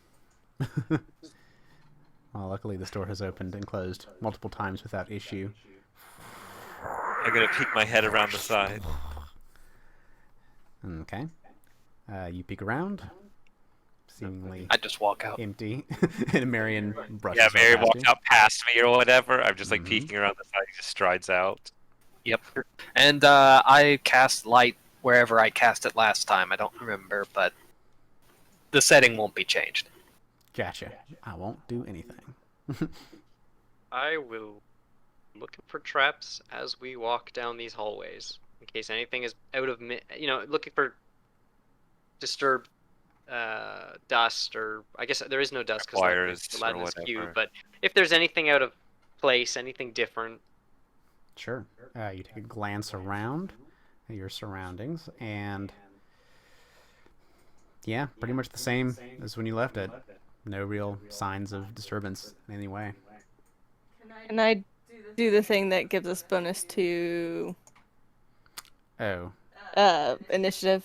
Well, luckily this door has opened and closed multiple times without issue.
I'm gonna peek my head around the side.
Okay. You peek around. Seemingly
I just walk out.
empty. And Marion brushes
Yeah, Mary
past
walks
you.
out past me or whatever. I'm just like
Mhm.
peeking around the side. He just strides out.
Yep. And I cast light wherever I cast it last time. I don't remember, but the setting won't be changed.
Gotcha. I won't do anything.
I will look for traps as we walk down these hallways in case anything is out of looking for disturbed dust, or I guess there is no dust because
Wires
Aladdin
or
is cube.
whatever.
But if there's anything out of place, anything different,
Sure. You take a glance around at your surroundings, and yeah, pretty much the same as when you left it. No real signs of disturbance in any way.
Can I do the thing that gives us bonus to
Oh,
initiative?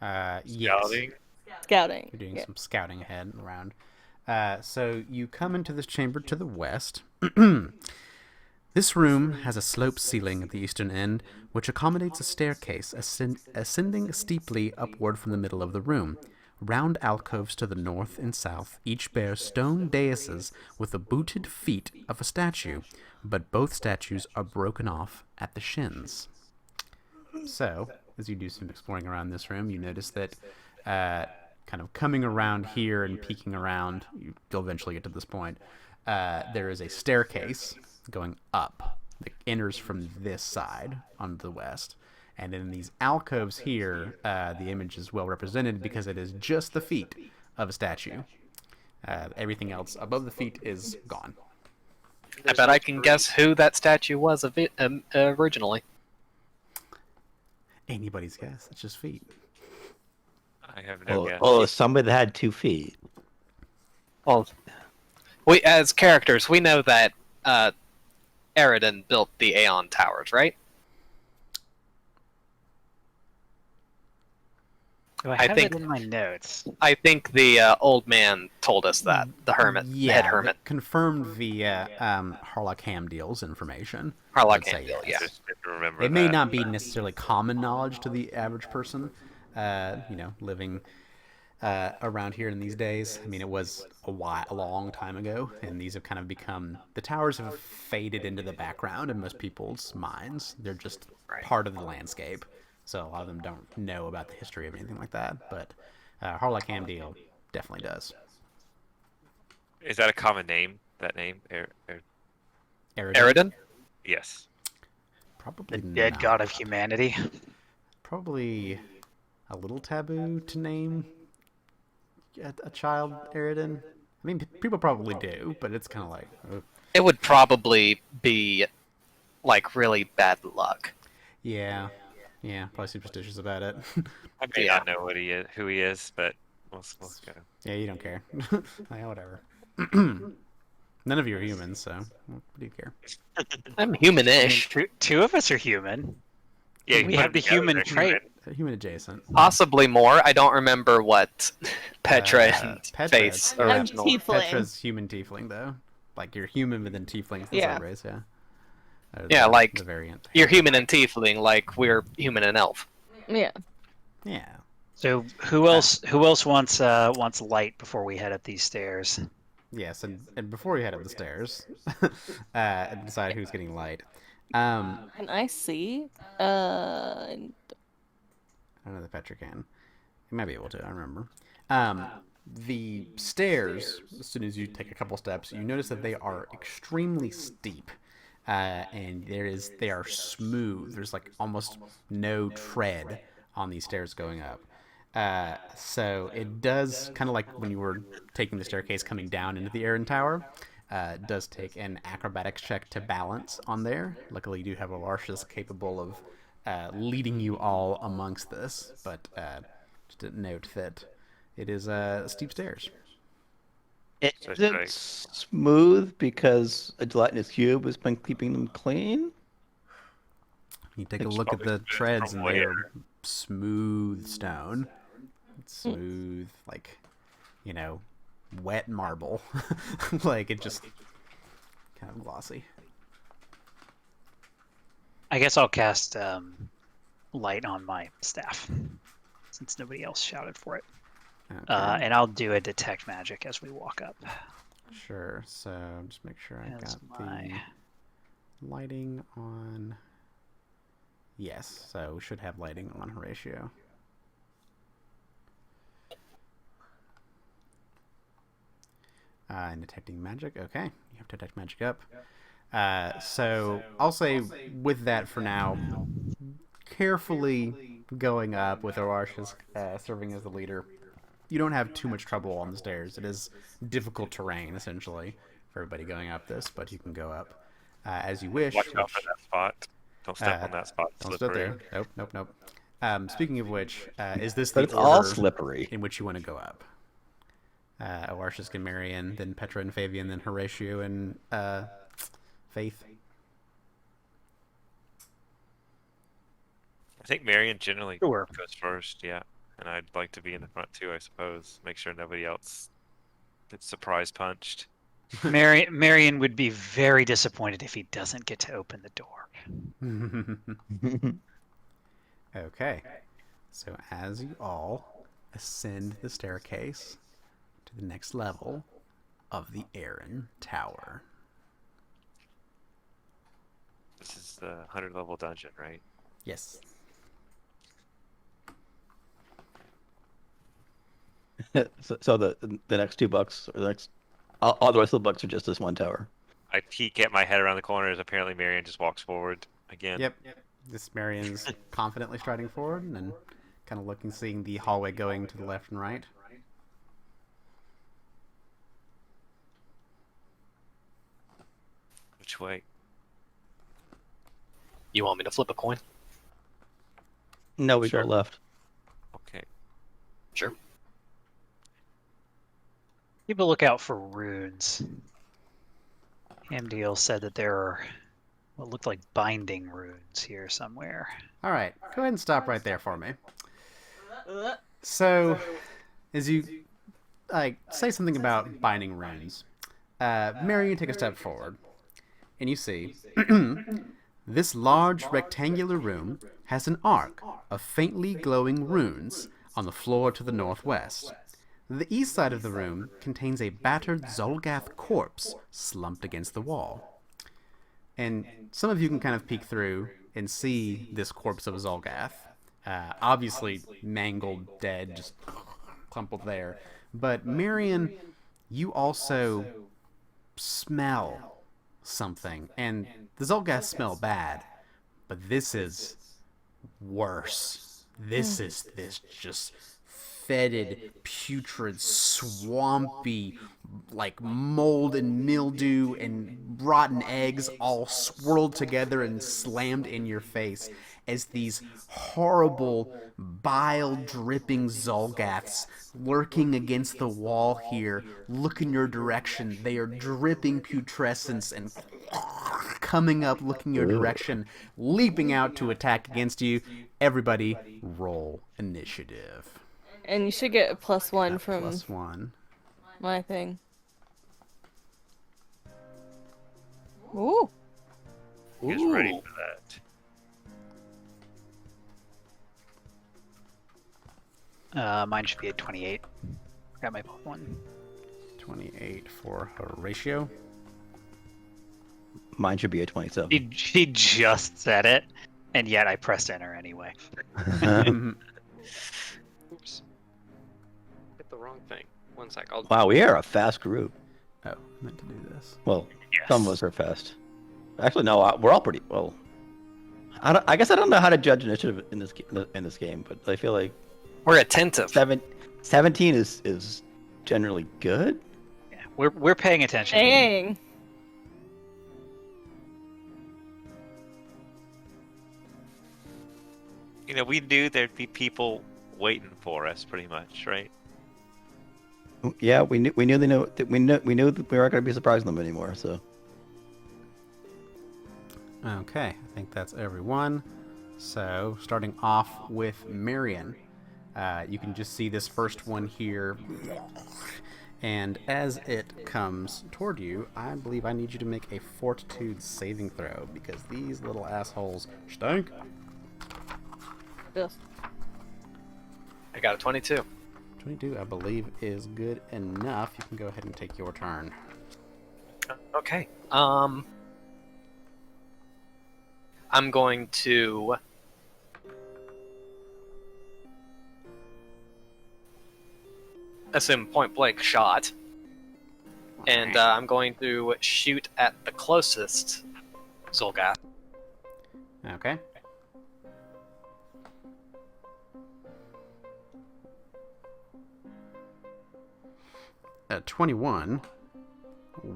yes.
Scouting?
Scouting.
You're doing
Yeah.
some scouting ahead and around. So you come into this chamber to the west. This room has a sloped ceiling at the eastern end, which accommodates a staircase ascending steeply upward from the middle of the room. Round alcoves to the north and south each bear stone daises with the booted feet of a statue, but both statues are broken off at the shins. So, as you do some exploring around this room, you notice that kind of coming around here and peeking around, you'll eventually get to this point, there is a staircase going up that enters from this side on the west. And in these alcoves here, the image is well represented because it is just the feet of a statue. Everything else above the feet is gone.
I bet I can guess who that statue was originally.
Anybody's guess. It's just feet.
I have no guess.
Oh, somebody that had 2 feet.
Well, we as characters, we know that Erran built the Erran Towers, right?
Do I
I
have
think-
it in my notes?
I think the old man told us that. The hermit, the head hermit.
Confirmed via Harlock Hamdeal's information.
Harlock
I'd say
Hamdeal,
yes.
yeah.
Just didn't remember
It may
that.
not be necessarily common knowledge to the average person, living around here in these days. I mean, it was a long time ago, and these have kind of become, the towers have faded into the background in most people's minds. They're just part of the landscape, so a lot of them don't know about the history of anything like that. But Harlock Hamdeal definitely does.
Is that a common name? That name?
Erran?
Yes.
Probably
The dead
not.
god of humanity.
Probably a little taboo to name a child Erran. I mean, people probably do, but it's kind of like, ugh.
It would probably be like really bad luck.
Yeah, probably superstitious about it.
I may
Yeah.
not know who he is, but we'll go.
Yeah, you don't care. Yeah, whatever. None of you are humans, so what do you care?
I'm
I mean,
human-ish.
two of us are human.
Yeah, you
We
put
have
them
the human
together, they're
trait.
Human adjacent.
Possibly more. I don't remember what Petra and
Petra.
Face
I'm
original.
tiefling.
Petra's human tiefling, though. Like, you're human within tieflings, the
Yeah.
race, yeah.
Yeah, like,
the variant.
You're human and tiefling, like we're human and elf.
Yeah.
Yeah.
So who else? Who else wants light before we head up these stairs?
Yes, and before we head up the stairs, and decide who's getting light. I
Can I see?
don't know that Petra can. You might be able to, I don't remember. The stairs, as soon as you take a couple steps, you notice that they are extremely steep. And they are smooth. There's like almost no tread on these stairs going up. So it does, kind of like when you were taking the staircase coming down into the Erran Tower, it does take an acrobatics check to balance on there. Luckily, you do have a Lartius capable of leading you all amongst this, but just to note that it is steep stairs.
Is
So
it
should I-
smooth because a gelatinous cube has been keeping them clean?
You take a
It's
look at
probably
the
smooth
treads,
from
and they are
where?
smooth stone. It's smooth, like, wet marble. Like, it just kind of glossy.
I guess I'll cast light on my staff, since nobody else shouted for it.
Okay.
And I'll do a detect magic as we walk up.
Sure, so just make sure I
As
got
my
the lighting on. Yes, so we should have lighting on Horatio. And detecting magic. Okay, you have to detect magic up. So I'll say with that for now, carefully going up with Oarshes serving as the leader. You don't have too much trouble on the stairs. It is difficult terrain, essentially, for everybody going up this, but you can go up as you wish.
Watch out for that spot. Don't step on that spot. It's
Don't
slippery.
step there. Nope. Speaking of which, is this
But
the
it's all
order
slippery.
in which you want to go up? Oarshes and Marion, then Petra and Fabian, then Horatio and Faith.
I think Marion generally
Sure.
goes first, yeah. And I'd like to be in the front too, I suppose. Make sure nobody else gets surprise punched.
Marion would be very disappointed if he doesn't get to open the door.
Okay. So as you all ascend the staircase to the next level of the Erran Tower.
This is the 100 level dungeon, right?
Yes.
So the next $2 or the next all the rest of the bucks are just this one tower.
I peek at my head around the corner as apparently Marion just walks forward again.
Yep. This Marion's confidently striding forward and then kind of looking, seeing the hallway going to the left and right.
Which way?
You want me to flip a coin?
No, we
Sure.
go left.
Okay.
Sure.
Keep a lookout for runes. Amdiel said that there are what looked like binding runes here somewhere.
All right. Go ahead and stop right there for me. So, as you say something about binding runes, Marion, take a step forward, and you see this large rectangular room has an arc of faintly glowing runes on the floor to the northwest. The east side of the room contains a battered Zolgath corpse slumped against the wall. And some of you can kind of peek through and see this corpse of Zolgath. Obviously mangled, dead, just crumpled there. But Marion, you also smell something. And the Zolgath smell bad, but this is worse. This is this just fetid, putrid, swampy, like mold and mildew and rotten eggs all swirled together and slammed in your face as these horrible, bile-dripping Zolgaths lurking against the wall here look in your direction. They are dripping putrescence and coming up, looking your direction, leaping out to attack against you. Everybody, roll initiative.
And you should get a +1 from
+1.
my thing. Ooh.
Who's ready for that?
Mine should be at 28. Got my +1.
28 for Horatio.
Mine should be a 27.
She just said it, and yet I pressed enter anyway.
Oops. Hit the wrong thing. One sec. I'll.
Wow, we are a fast group.
Oh, I meant to do this.
Well,
Yes.
some of us are fast. Actually, no, we're all pretty well. I guess I don't know how to judge initiative in this game, but I feel like
We're attentive.
17 is generally good.
Yeah, we're paying attention.
Dang.
You know, we knew there'd be people waiting for us, pretty much, right?
Yeah, we knew we knew that we weren't going to be surprising them anymore. So
Okay, I think that's everyone. So, starting off with Marion. You can just see this first one here. And as it comes toward you, I believe I need you to make a fortitude saving throw, because these little assholes stink.
Yes.
I got a 22.
22, I believe, is good enough. You can go ahead and take your turn.
Okay. I'm going to assume point blank shot. and I'm going to shoot at the closest Zolgath.
Okay. At 21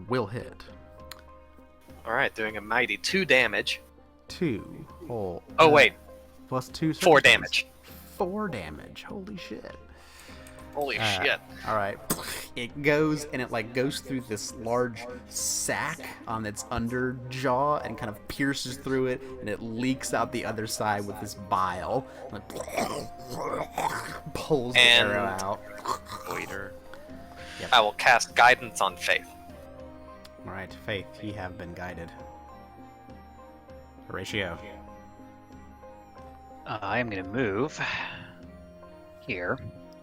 will hit.
All right, doing a mighty 2 damage.
2 whole.
Oh wait,
plus 2.
4
circus
damage.
4 damage. Holy shit.
Holy shit!
All right. It goes and it like goes through this large sac on its under jaw and kind of pierces through it, and it leaks out the other side with this bile. Like, pulls the
And-
arrow out.
Waiter.
I will cast Guidance on Faith.
All right, Faith, ye have been guided. Horatio.
I am going to move here.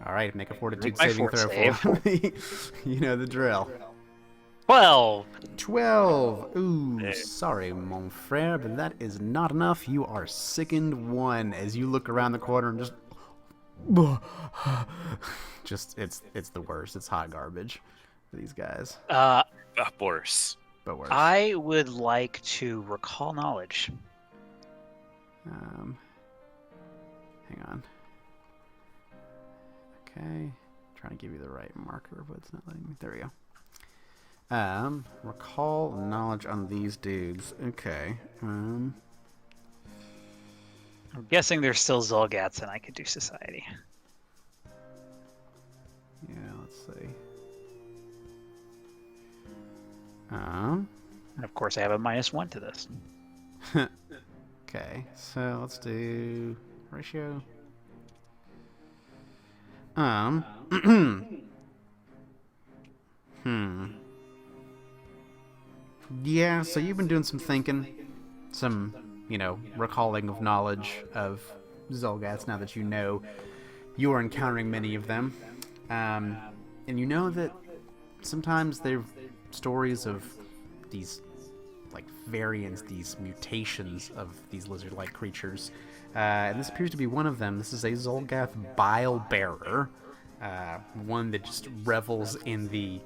All right, make a fortitude
Make my
saving
fort
throw for me. You know the drill.
12.
12. Ooh,
Hey.
sorry, mon frere, but that is not enough. You are sickened 1 as you look around the corner and just it's the worst. It's hot garbage for these guys,
Worse.
but worse.
I would like to recall knowledge.
Hang on. Okay, trying to give you the right marker, but it's not letting me. There we go. Recall knowledge on these dudes. Okay.
I'm guessing there's still Zolgaths and I could do society.
Yeah, let's see.
And of course I have a -1 to this.
Okay, so let's do ratio. Yeah, so you've been doing some thinking, some, recalling of knowledge of Zolgaths now that you know you are encountering many of them. And you know that sometimes they're stories of these, like, variants, these mutations of these lizard-like creatures. And this appears to be one of them. This is a Zolgath Bile Bearer. One that just revels in the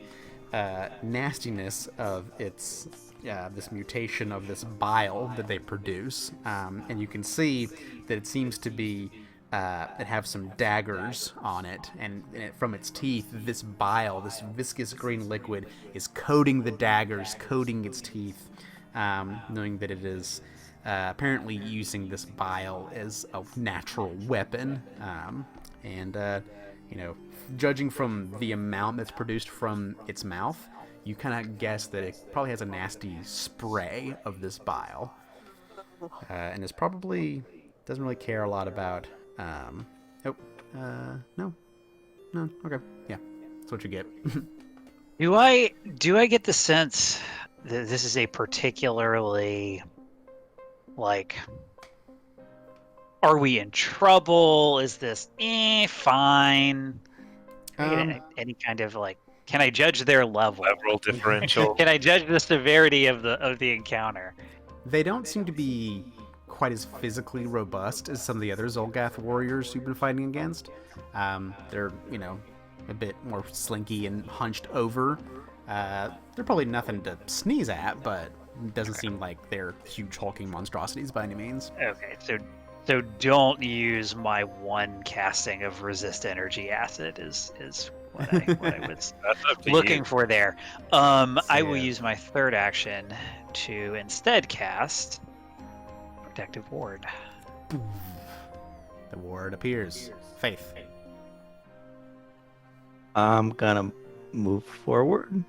nastiness of its this mutation of this bile that they produce, and you can see that it seems to be it have some daggers on it, and from its teeth, this bile, this viscous green liquid, is coating the daggers, coating its teeth, knowing that it is apparently using this bile as a natural weapon, and judging from the amount that's produced from its mouth, you kind of guess that it probably has a nasty spray of this bile. And is probably doesn't really care a lot about, no, okay, yeah, that's what you get.
Do I get the sense that this is a particularly, like, are we in trouble? Is this fine? Any kind of, like, can I judge their level?
Level differential.
Can I judge the severity of the encounter?
They don't seem to be quite as physically robust as some of the other Zolgath warriors you've been fighting against. They're, a bit more slinky and hunched over. They're probably nothing to sneeze at, but it doesn't seem like they're huge hulking monstrosities by any means.
Okay, so don't use my 1 casting of resist energy acid is what I was
That's up to
looking
you.
for there. I will
Yeah.
use my 3rd action to instead cast Protective Ward.
The ward appears. Faith.
I'm gonna move forward.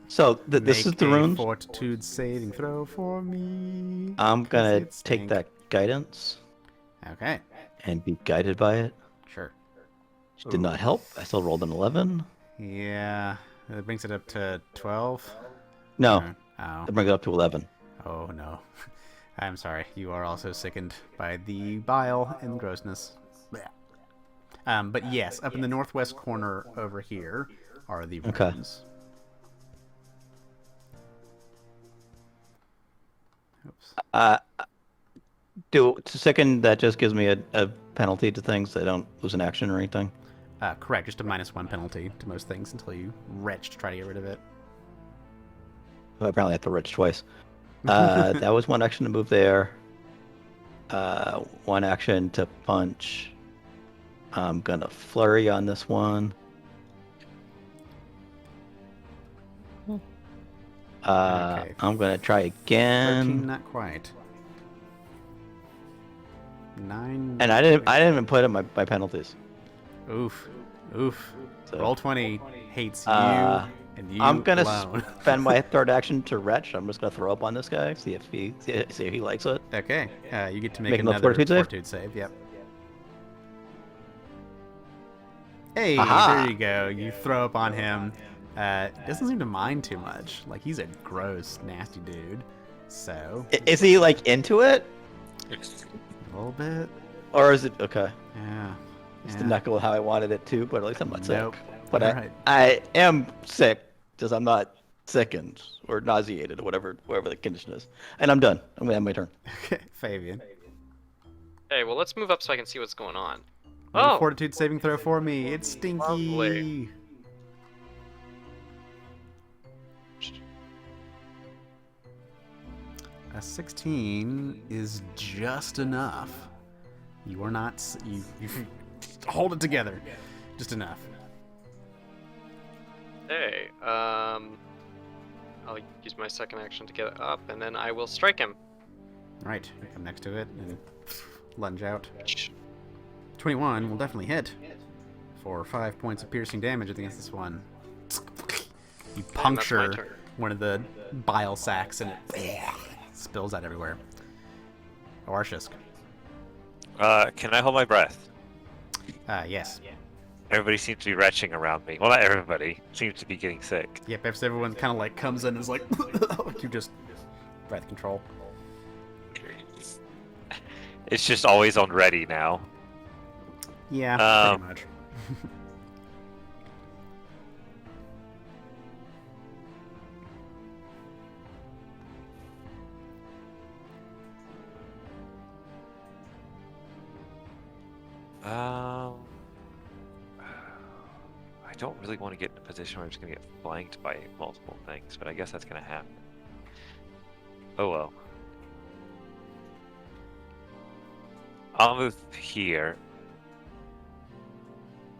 So this is
Make
the
a
runes.
fortitude saving throw for me.
I'm gonna
It's
take
stink.
that guidance
Okay,
and be guided by it.
sure.
Which did not help. I still rolled an 11.
Yeah, that brings it up to 12.
No,
Oh.
I bring it up to 11.
Oh no. I'm sorry. You are also sickened by the bile and grossness. Blech. But yes, up in the northwest corner over here are the
Okay.
runes. Oops.
Do second, that just gives me a penalty to things. I don't lose an action or anything.
Correct, just a -1 penalty to most things until you retch to try to get rid of it.
I apparently have to retch twice. That was one action to move there. One action to punch. I'm gonna flurry on this one.
Okay.
I'm gonna try
13,
again.
not quite. 9.
And I didn't even put in my penalties.
Oof. Oof.
So,
Roll 20 hates you
Uh,
and you
I'm gonna
alone.
spend my third action to retch. I'm just gonna throw up on this guy, see if he likes it.
Okay. You get to make
Make another
another
fortitude save?
fortitude save. Yep. Hey,
Aha!
there you go. You throw up on him. Doesn't seem to mind too much. Like, he's a gross, nasty dude. So,
Is he like into it,
a little bit.
or is it okay?
Yeah.
It's the knuckle how I wanted it too, but at least I'm not
Nope.
sick. But
Alright.
I am sick because I'm not sickened or nauseated or whatever the condition is. And I'm done. I'm gonna have my turn.
Okay, Fabian.
Okay, well let's move up so I can see what's going on.
Roll a
Oh,
fortitude saving throw for me. It's Stinky.
Lovely.
A 16 is just enough. You are not. You hold it together. Just enough.
hey. I'll use my second action to get it up, and then I will strike him.
Right. Come next to it and lunge out. 21 will definitely hit for 5 points of piercing damage against this one. You puncture
turn.
one of the bile sacs and it spills out everywhere. Arshisk.
Can I hold my breath?
Yes.
Everybody seems to be retching around me. Well, not everybody. Seems to be getting sick.
Yep, if everyone kind of like comes in and is like, you just breath control.
It's just always on ready now.
Yeah, pretty much.
I don't really want to get in a position where I'm just going to get flanked by multiple things, but I guess that's going to happen. Oh well. I'll move here.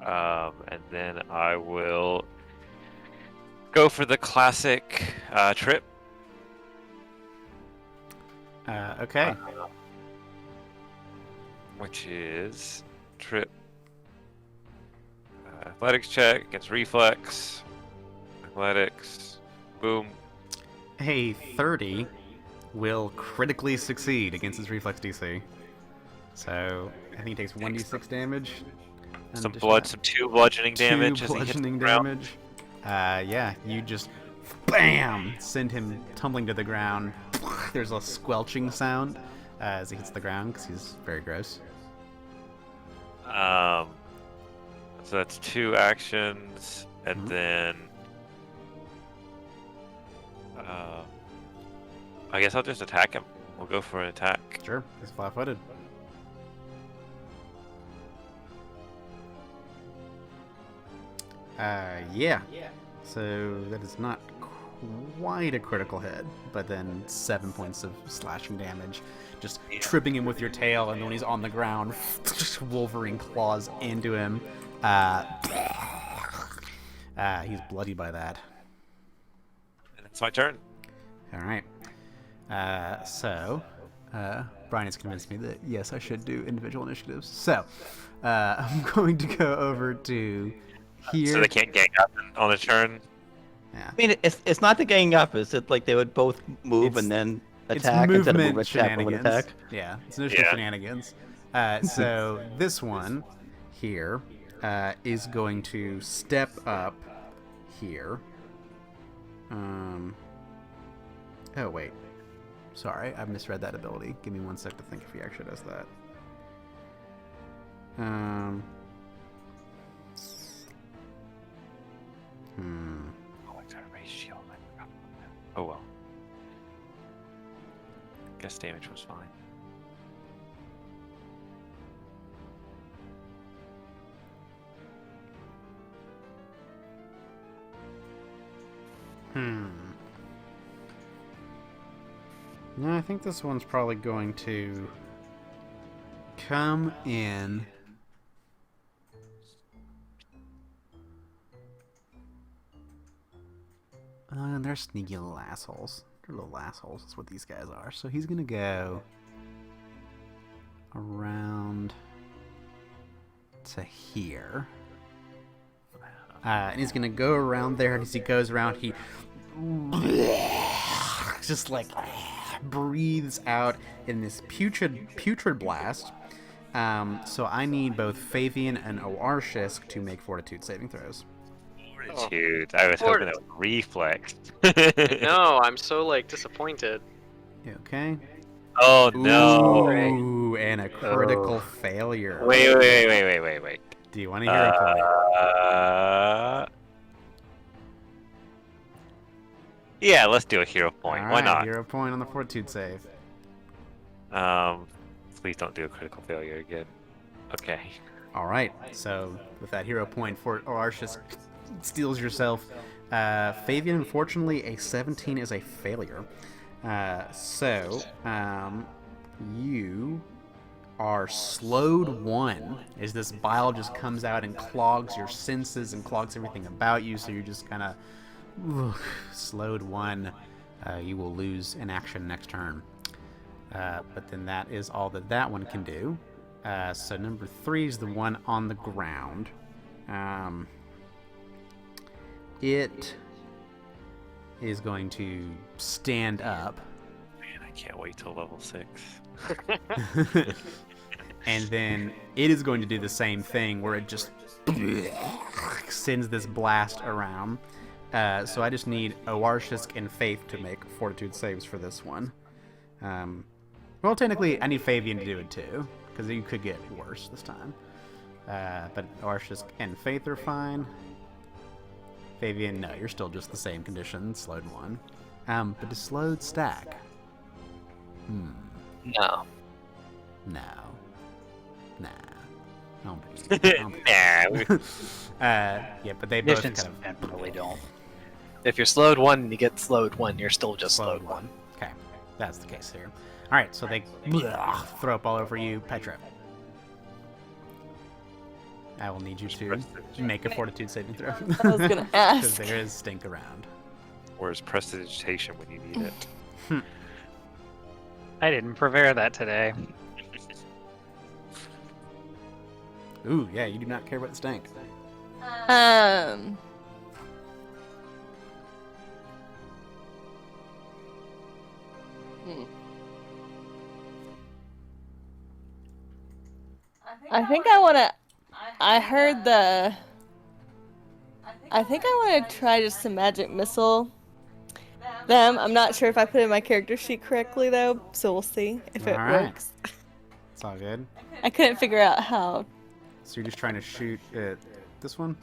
And then I will go for the classic trip.
Okay.
Which is trip. Athletics check against reflex. Athletics. Boom.
A 30 will critically succeed against his reflex DC. So I think he takes 1d6 damage.
Some blood, some 2 bludgeoning damage.
2
as he hits the
bludgeoning
ground.
damage. Yeah, you just BAM! Send him tumbling to the ground. There's a squelching sound as he hits the ground because he's very gross.
So that's 2 actions, and then I guess I'll just attack him. We'll go for an attack.
Sure, he's flat-footed. Yeah. So that is not quite a critical hit, but then 7 points of slashing damage. Just tripping him with your tail, and when he's on the ground, just Wolverine claws into him. He's bloody by that.
And it's my turn.
All right. Brian has convinced me that, yes, I should do individual initiatives. So, I'm going to go over to here.
So they can't gang up on a turn.
Yeah.
I mean, it's not the ganging up. Is it like they would both move
It's-
and then
It's
attack instead of
movement
move attack and
shenanigans.
attack?
Yeah, it's initiative
Yeah.
shenanigans. So this one here is going to step up here. Oh wait, sorry, I misread that ability. Give me 1 sec to think if he actually does that.
Oh, I got a raised shield. I forgot about that. Oh well. Guess damage was fine.
No, I think this one's probably going to come in. They're sneaky little assholes. They're little assholes. That's what these guys are. So he's gonna go around to here. And he's gonna go around there, and as he goes around, he just like breathes out in this putrid blast. So I need both Fabian and Oarshisk to make fortitude saving throws.
Fortitude. I was hoping it was reflex.
No, I'm so like disappointed.
Okay.
Oh no!
Ooh, and a critical failure.
Wait.
Do you want to hear a point?
Yeah, let's do a hero point.
All
Why
right,
not?
Hero point on the fortitude save.
Please don't do a critical failure again. Okay.
All right. So with that hero point, for Oarshisk steals yourself. Fabian, unfortunately, a 17 is a failure. So you are slowed 1 as this bile just comes out and clogs your senses and clogs everything about you. So you're just kind of slowed 1. You will lose an action next turn. But then that is all that one can do. So number 3 is the one on the ground. It is going to stand up.
Man, I can't wait till level 6.
And then it is going to do the same thing where it just sends this blast around. So I just need Oarshisk and Faith to make fortitude saves for this one. Well, technically, I need Fabian to do it too, because you could get worse this time. But Oarshisk and Faith are fine. Fabian, no, you're still just the same condition, slowed 1. But the slowed stack.
No.
No. Nah. Don't be. Yeah, but they both
Missions
kind of
really don't.
If you're slowed 1 and you get slowed 1, you're still just
slowed
slowed 1.
Okay, that's the case here. All right, so they throw up all over you, Petra. I will need you to make a fortitude saving throw.
I was gonna
Because
ask.
there is stink around.
Where's prestidigitation when you need it?
I didn't prepare that today.
Ooh, yeah, you do not care about the stink.
I think I wanna. I heard the. I think I want to try just some magic missile. Them. I'm not sure if I put in my character sheet correctly though, so we'll see if it
All right.
works.
It's all good.
I couldn't figure out how.
So you're just trying to shoot at this one?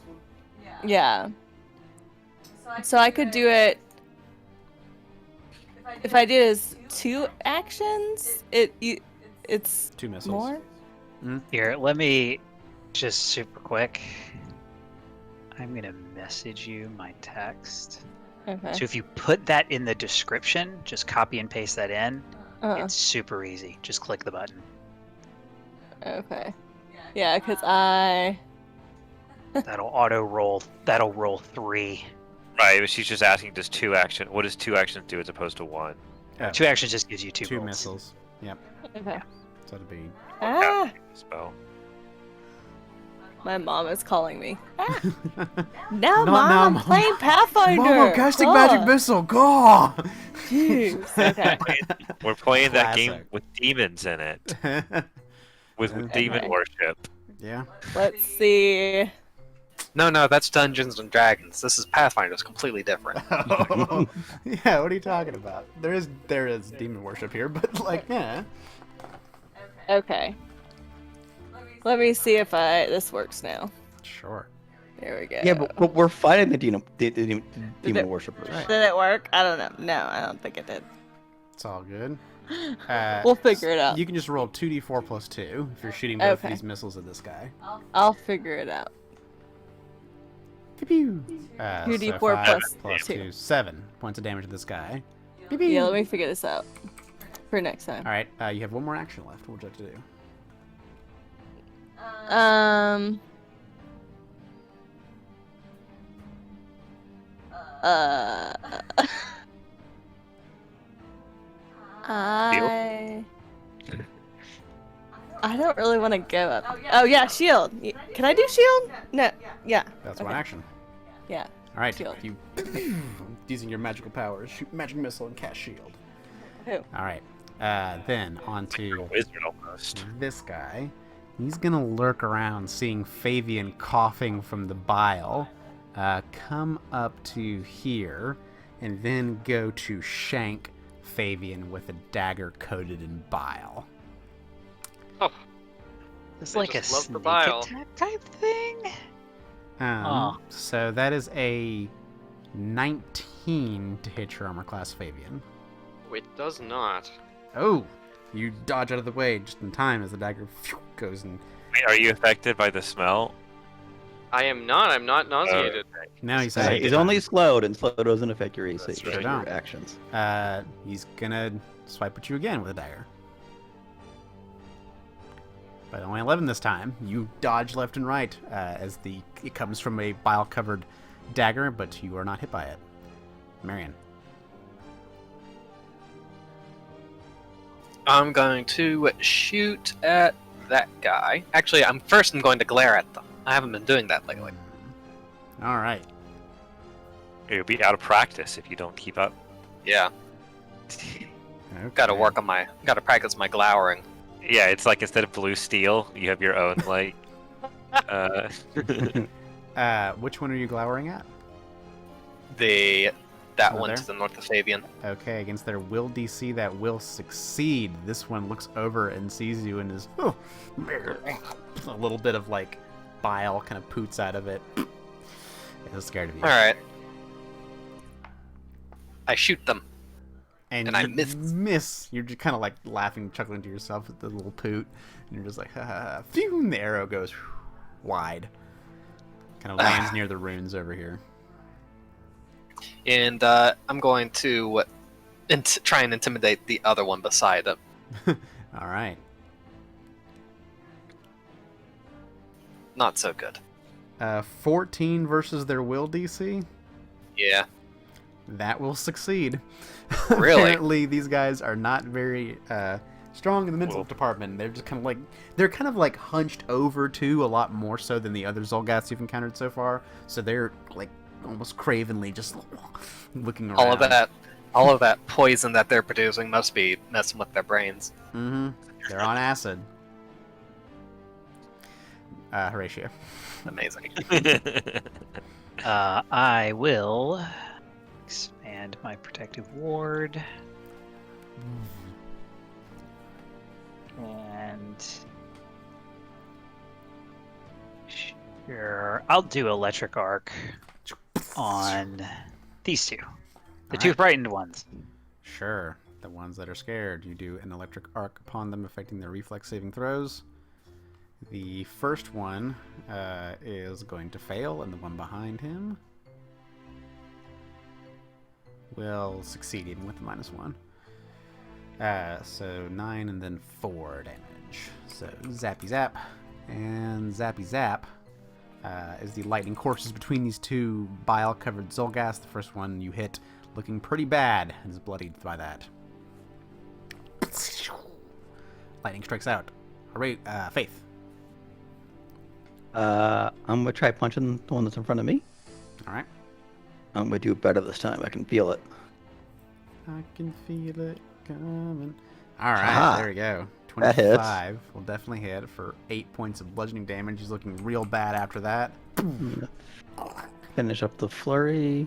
Yeah. So I could do it. If I did as 2 actions, it's
2 missiles.
more.
Here, let me just super quick. I'm gonna message you my text.
Okay.
So if you put that in the description, just copy and paste that in.
Uh-huh.
It's super easy. Just click the button.
Okay. Yeah, because I.
That'll auto roll. That'll roll 3.
Right, but she's just asking, what does 2 actions do as opposed to 1?
2 actions just gives you 2
2
rolls.
missiles. Yep.
Okay.
So it'd be.
Ah!
Spell.
My mom is calling me. Ah.
No,
Now, Mom,
no,
I'm playing Pathfinder.
Mama, casting
God.
magic missile. Go!
Jeez. Okay.
We're playing that game
Classic.
with demons in it. With
Okay.
demon worship.
Yeah.
Let's see.
No, that's Dungeons and Dragons. This is Pathfinder. It's completely different.
Yeah, what are you talking about? There is demon worship here, but like, yeah.
Okay. Let me see if this works now.
Sure.
There we go.
Yeah, but we're fighting the demon
it-
worshippers.
Right.
Did it work? I don't know. No, I don't think it did.
It's all good.
We'll figure it out.
You can just roll 2d4 plus 2 if you're shooting both
Okay.
these missiles at this guy.
I'll figure it out.
Pew, pew.
2d4
5
plus 2.
2, 7 points of damage to this guy. Pew, pew.
Yeah, let me figure this out for next time.
All right, you have one more action left. What would you like to do?
I don't really want to go up. Oh yeah, shield. Can I do shield? No. Yeah.
That's
okay.
one action.
Yeah.
All right,
Shield.
you using your magical powers, shoot magic missile and cast shield.
Who?
All right, then on to
Wizard almost.
this guy. He's gonna lurk around, seeing Fabian coughing from the bile. Come up to here, and then go to shank Fabian with a dagger coated in bile.
Oh,
It's
They
like a
just love the
sneak
bile.
attack type thing.
So that is a 19 to hit your armor class, Fabian.
it does not.
Oh, you dodge out of the way just in time as the dagger goes and
Wait, are you affected by the smell?
I am not. I'm not nauseated.
now he's
He's only slowed, and slow doesn't affect your AC,
That's
just
right.
your actions.
He's gonna swipe at you again with a dagger. But only 11 this time. You dodge left and right as it comes from a bile-covered dagger, but you are not hit by it. Marion.
I'm going to shoot at that guy. Actually, I'm going to glare at them. I haven't been doing that lately.
All right.
You'll be out of practice if you don't keep up.
Yeah,
Okay.
gotta practice my glowering.
Yeah, it's like instead of blue steel, you have your own like.
Which one are you glowering at?
That
Over
one
there?
to the north of Fabian.
Okay, against their will DC, that will succeed. This one looks over and sees you and is a little bit of like bile kind of poots out of it. It's scared of you.
All right. I shoot them.
And
I
you
miss.
You're just kind of like laughing, chuckling to yourself at the little poot, and you're just like, ha ha ha. Phew, and the arrow goes wide. Kind of lands near the runes over here.
And I'm going to try and intimidate the other one beside him.
All right.
Not so good.
14 versus their will DC.
Yeah.
That will succeed.
Really?
Apparently, these guys are not very strong in the mental department. They're just kind of like hunched over too, a lot more so than the other Zolgaths you've encountered so far. So they're like almost cravenly just looking around.
All of that poison that they're producing must be messing with their brains.
Mm-hmm. They're on acid. Horatio.
Amazing.
I will expand my protective ward. And sure, I'll do electric arc on these two, the two
Alright.
frightened ones.
Sure. The ones that are scared, you do an electric arc upon them, affecting their reflex saving throws. The first one is going to fail, and the one behind him will succeed even with the -1. So 9 and then 4 damage. So zappy zap and zappy zap as the lightning courses between these two bile-covered Zolgaths. The first one you hit looking pretty bad and is bloodied by that. Lightning strikes out. Hooray, Faith.
I'm gonna try punching the one that's in front of me.
All right.
I'm gonna do better this time. I can feel it.
I can feel it coming. All right,
Aha.
there we go.
That hits.
25 will definitely hit for 8 points of bludgeoning damage. He's looking real bad after that.
Finish up the flurry.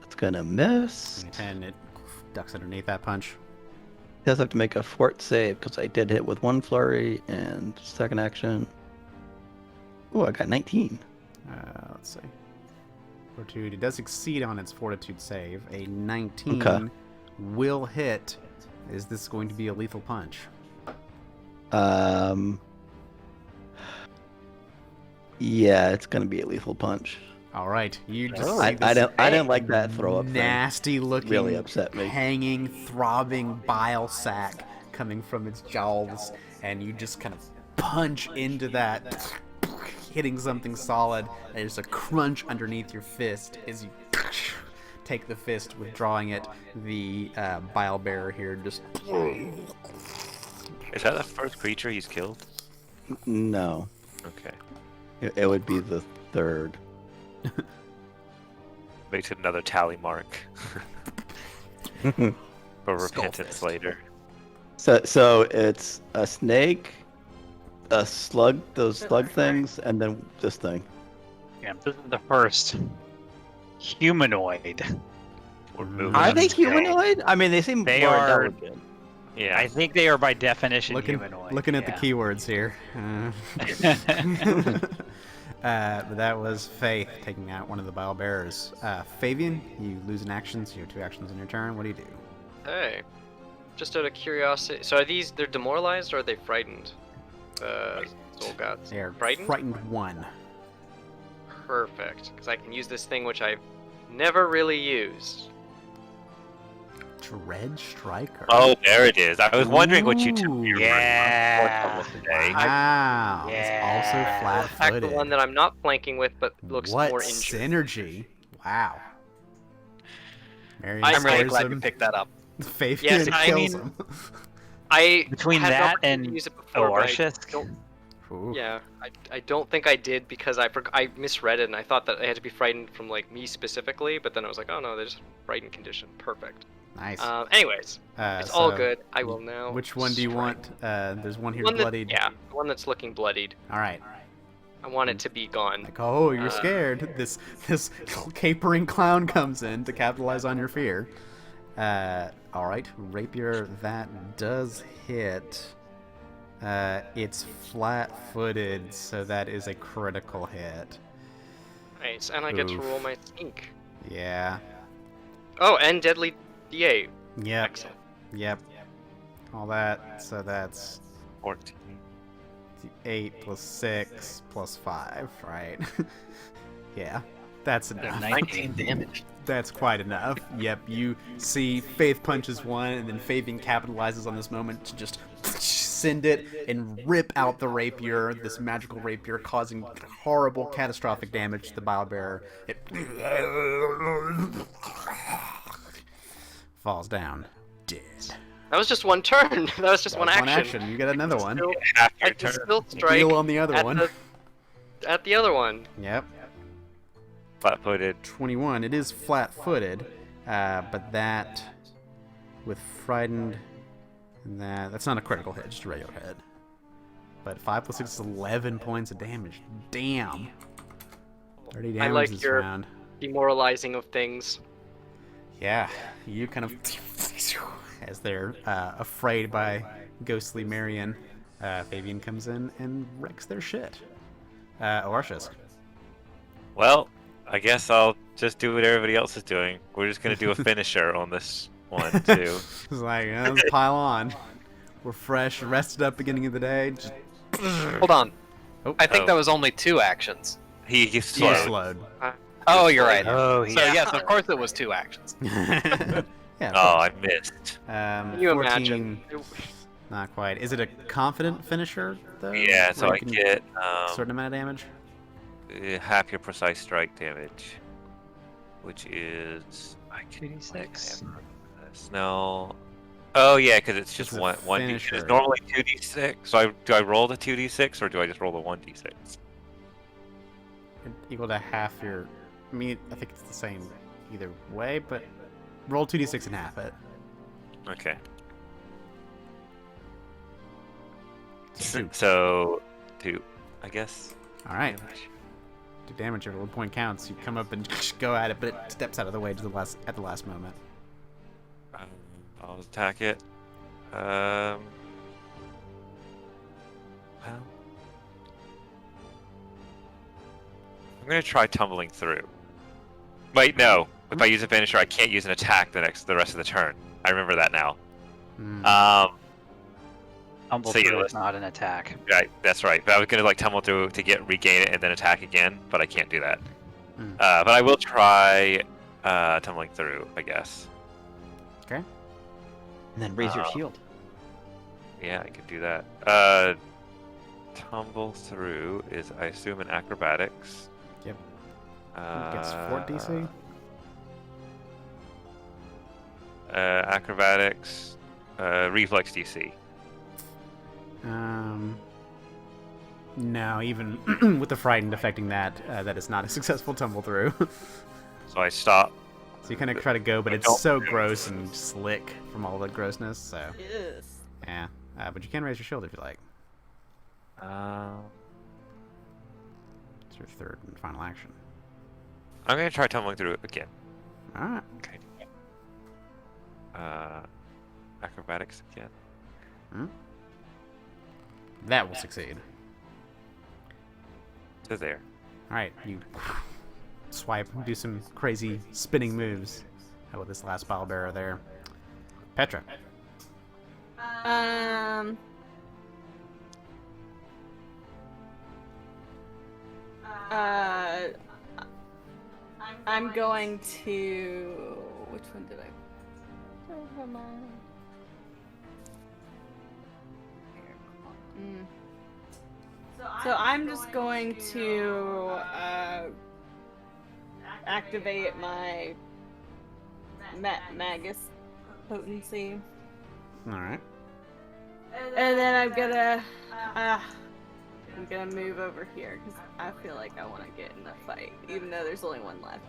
That's gonna miss.
10, it ducks underneath that punch.
Does have to make a fort save because I did hit with one flurry and second action. Oh, I got 19.
Let's see. Fortitude. It does succeed on its fortitude save. A 19
Okay.
will hit. Is this going to be a lethal punch?
Yeah, it's gonna be a lethal punch.
All right, you just
I
see this
didn't like that throw up thing.
nasty looking,
Really upset me.
hanging, throbbing bile sac coming from its jowls, and you just kind of punch into that, hitting something solid. And there's a crunch underneath your fist as you take the fist, withdrawing it. The bile bearer here just.
Is that the first creature he's killed?
No,
Okay.
it would be the third.
Makes it another tally mark. For repentance
Skullfist.
later.
So it's a snake, a slug, those slug things, and then this thing.
Yeah, this is the first humanoid.
We're moving
Are
up
they
the scale.
humanoid? I mean, they seem
They
more
are-
intelligent.
Yeah.
I think they are by definition
Looking
humanoid.
at the keywords here. But that was Faith taking out one of the bile bearers. Fabian, you lose an action, so you have 2 actions in your turn. What do you do?
Hey, just out of curiosity, so are they're demoralized or are they frightened? Zolgaths.
They are
Frightened?
frightened 1.
Perfect, because I can use this thing which I've never really used.
Dread Striker.
Oh, there it is. I was wondering what you took.
Ooh.
Your
Yeah.
today.
Wow. It's also
Yeah.
In fact, the
flat-footed.
one that I'm not flanking with, but looks
what
more injured.
synergy? Wow. Marion
I'm really
scares
glad
him.
you picked that up.
Fabian
Yes, I
kills
mean-
him.
I
Between
had an
that
opportunity to
and
use it before, but I
Oarshisk?
don't-
Ooh.
Yeah, I don't think I did because I misread it and I thought that I had to be frightened from like me specifically, but then I was like, oh no, they're just frightened condition. Perfect.
Nice.
Anyways, it's all
So,
good. I will now.
Which one do you
strike.
want? There's one here
One that-
bloodied.
yeah, the one that's looking bloodied.
All right.
I want it to be gone.
Like, oh, you're
Uh,
scared. This capering clown comes in to capitalize on your fear. All right, rapier, that does hit. It's flat-footed, so that is a critical hit.
Nice, and I get to
Oof.
roll my sneak.
Yeah.
Oh, and deadly D8.
Yep.
Excellent.
Yep. All that. So that's
14.
8 plus 6 plus 5, right? Yeah. That's enough.
19 damage.
That's quite enough. Yep, you see Faith punches one, and then Fabian capitalizes on this moment to just send it and rip out the rapier, this magical rapier, causing horrible, catastrophic damage to the bile bearer. It falls down dead.
That was just one turn. That was just
That
one
was
action.
You get another one.
Still,
Half
I
your
can
turn.
still strike
Deal on the other
at
one.
at the other one.
Yep.
Flat-footed.
21. It is flat-footed, but that with frightened, and that's not a critical hit, just a regular hit. But 5 plus 6 is 11 points of damage. Damn. 30 damage
I like
this
your
round.
demoralizing of things.
Yeah, you kind of as they're afraid by ghostly Marion, Fabian comes in and wrecks their shit. Oarshisk.
Well, I guess I'll just do what everybody else is doing. We're just gonna do a finisher on this one too.
It's like, let's pile on. We're fresh, rested up beginning of the day. Just,
Hold on.
oh,
I think
Oh.
that was only 2 actions.
He's
slow.
slowed.
Slowed.
Oh, you're right.
Oh,
So yes, of course it was 2 actions.
Yeah.
Oh, I missed.
Can you
14,
imagine?
Not quite. Is it a confident finisher though?
Yeah, so
Where
I
you can
get
a certain amount of damage.
half your precise strike damage, which is I can
2d6.
No. Oh yeah, because it's just
It's a
one d.
finisher.
It's normally 2d6. So do I roll the 2d6 or do I just roll the 1d6?
Equal to half your. I mean, I think it's the same either way, but roll 2d6 and half it.
Okay.
So,
So 2, I guess.
all right. 2 damage every 1 point counts. You come up and go at it, but it steps out of the way to at the last moment.
I'll attack it. Well, I'm gonna try tumbling through. Wait, no. If I use a finisher, I can't use an attack the rest of the turn. I remember that now.
Hmm.
Humble
So, yeah,
through is
let's-
not an attack.
Right, that's right. But I was gonna like tumble through to regain it and then attack again, but I can't do that. But I will try tumbling through, I guess.
Okay.
And then raise your
Uh,
shield.
Yeah, I could do that. Tumble through is, I assume, an acrobatics.
Yep. Gets fort DC.
Acrobatics, reflex DC.
No, even with the frightened affecting that, that is not a successful tumble through.
So I stop.
So you kind of try to go, but it's so gross and slick from all the grossness. So
Yes.
yeah, but you can raise your shield if you like. It's your third and final action.
I'm gonna try tumbling through again.
All right.
Okay. Acrobatics again.
That will succeed.
To there.
All right, you swipe, do some crazy spinning moves with this last ball bearer there. Petra.
I'm going to. Which one did I? Where am I? So I'm just going to activate my Magus potency,
All right.
and then I'm gonna move over here because I feel like I want to get in the fight, even though there's only one left.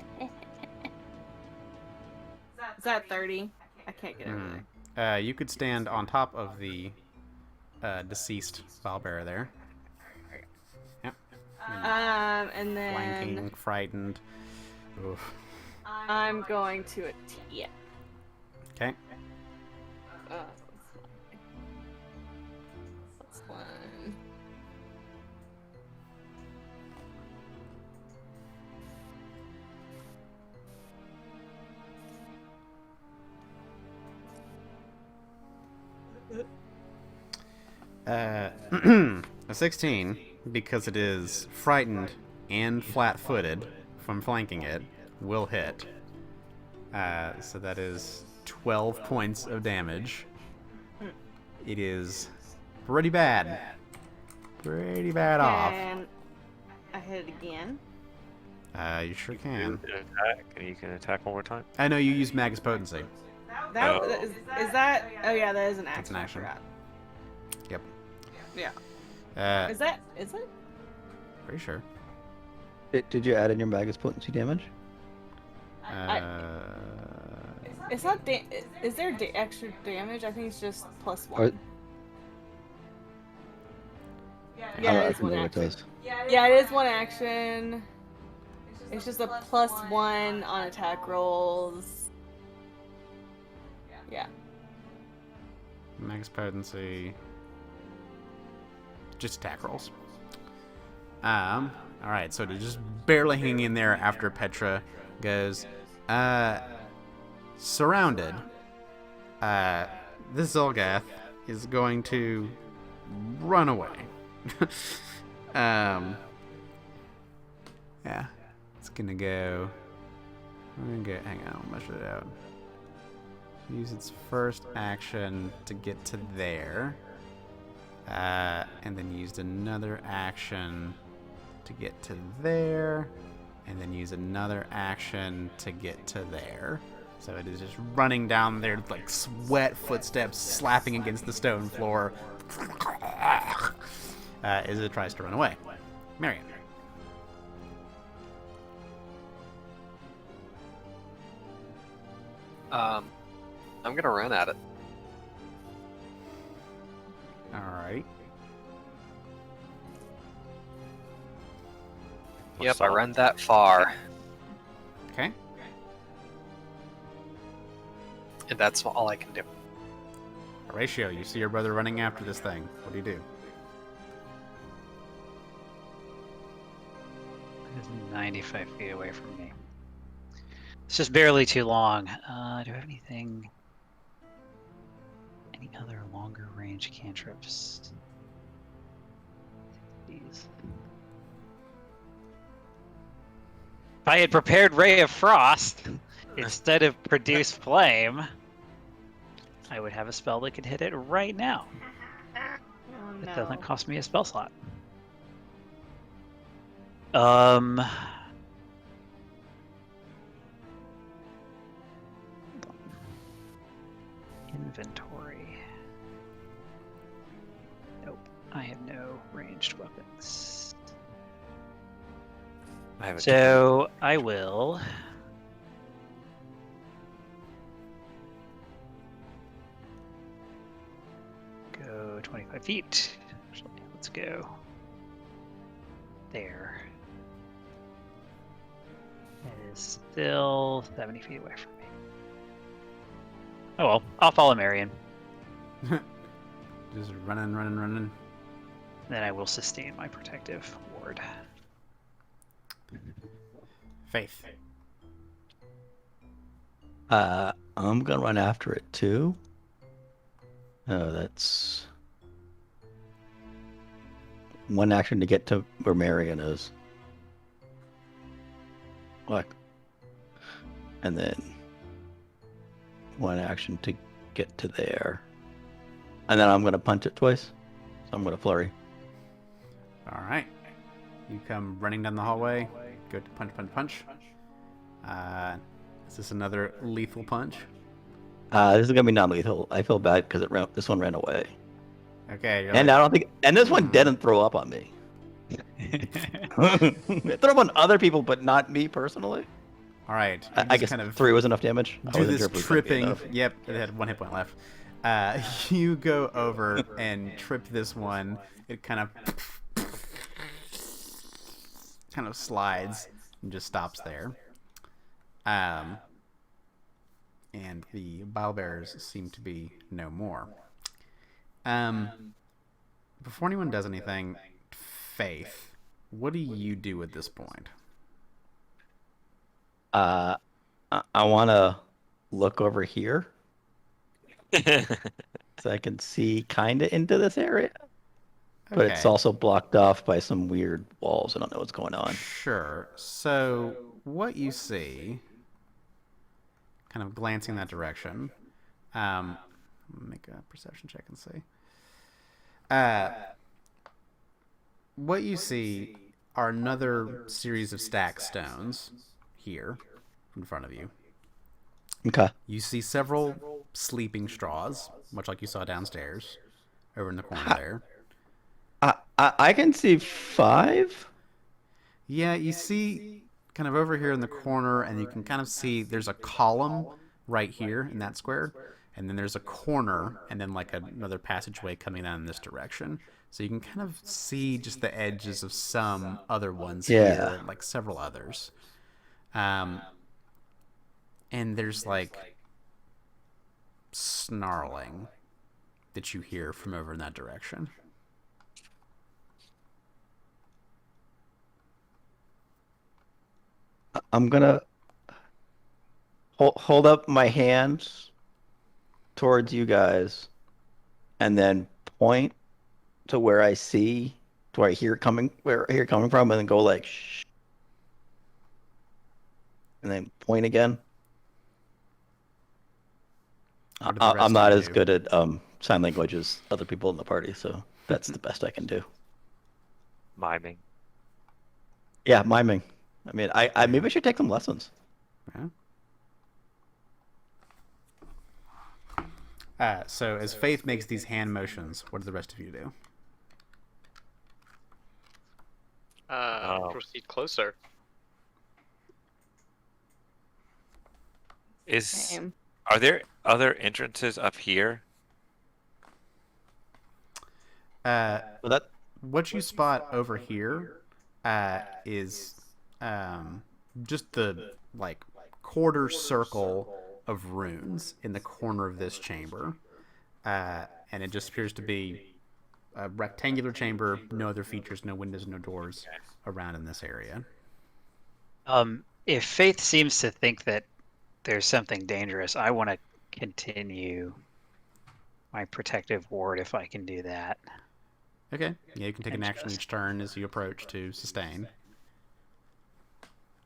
Is that 30? I can't get over there.
You could stand on top of the deceased ball bearer there. Yep.
And then
Flanking, frightened. Oof.
I'm going to attack.
Okay.
That's one.
A 16, because it is frightened and flat-footed from flanking it, will hit. So that is 12 points of damage. It is pretty bad. Pretty bad off.
And I hit it again.
You sure can.
You can attack one more time.
I know you use Magus Potency.
That is that? Oh yeah, that is an action.
That's an action.
I forgot.
Yep.
Yeah. Is it?
Pretty sure.
Did you add in your Magus potency damage?
It's not. Is there extra damage? I think it's just +1.
Or-
Yeah,
I
it is
can
one
remember what it
action.
does.
Yeah, it is one action. It's just a +1 on attack rolls. Yeah.
Magus Potency. Just attack rolls. Alright, so to just barely hang in there after Petra goes, surrounded, this Zolgath is going to run away. Yeah, it's gonna go, hang on, I'll measure it out. Use its first action to get to there. And then used another action to get to there, and then use another action to get to there. So it is just running down there like sweat footsteps slapping against the stone floor as it tries to run away. Marion.
I'm gonna run at it.
Alright.
Yep, I run that far,
Okay.
and that's all I can do.
Horatio, you see your brother running after this thing. What do you do?
It's 95 feet away from me. It's just barely too long. Do I have anything? Any other longer range cantrips? These. If I had prepared Ray of Frost instead of Produce Flame, I would have a spell that could hit it right now. It doesn't cost me a spell slot. Inventory. Nope, I have no ranged weapons.
I have a
So I will. Go 25 feet. Actually, let's go there. It is still 70 feet away from me. Oh well, I'll follow Marion.
Just running.
Then I will sustain my protective ward.
Faith.
I'm gonna run after it too. Oh, that's one action to get to where Marion is. Like, and then one action to get to there. And then I'm gonna punch it twice. So I'm gonna flurry.
All right. You come running down the hallway. Go to punch. Is this another lethal punch?
This is gonna be non-lethal. I feel bad because this one ran away.
Okay.
And I don't think. And this one didn't throw up on me. It threw up on other people, but not me personally.
All right.
I guess kind of 3 was enough damage. I
Do
wasn't
this
sure if it was gonna be
tripping.
enough.
Yep, it had 1 hit point left. You go over and trip this one. It kind of slides and just stops there. And the bile-bearers seem to be no more. Before anyone does anything, Faith, what do you do at this point?
I want to look over here so I can see kind of into this area. But it's
Okay.
also blocked off by some weird walls. I don't know what's going on.
Sure. So what you see, kind of glancing that direction, make a perception check and see. What you see are another series of stacked stones here in front of you.
Okay.
You see several sleeping straws, much like you saw downstairs, over in the corner there.
I can see 5.
Yeah, you see kind of over here in the corner, and you can kind of see there's a column right here in that square, and then there's a corner, and then like another passageway coming down in this direction. So you can kind of see just the edges of some other ones here, like several others. And there's like snarling that you hear from over in that direction.
I'm gonna hold up my hands towards you guys, and then point to where I see, to where I hear coming from, and then go like shh, and then point again.
What do the rest
I'm not
of you
as
do?
good at sign language as other people in the party, so that's the best I can do.
miming.
Yeah, miming. I mean, I maybe I should take some lessons.
Yeah. So as Faith makes these hand motions, what do the rest of you do?
Proceed closer.
Are there other entrances up here?
Well, that
What you spot over here is just the like quarter circle of runes in the corner of this chamber, and it just appears to be a rectangular chamber, no other features, no windows, no doors around in this area.
If Faith seems to think that there's something dangerous, I want to continue my protective ward if I can do that.
Okay, yeah, you can take an action each turn as you approach to sustain.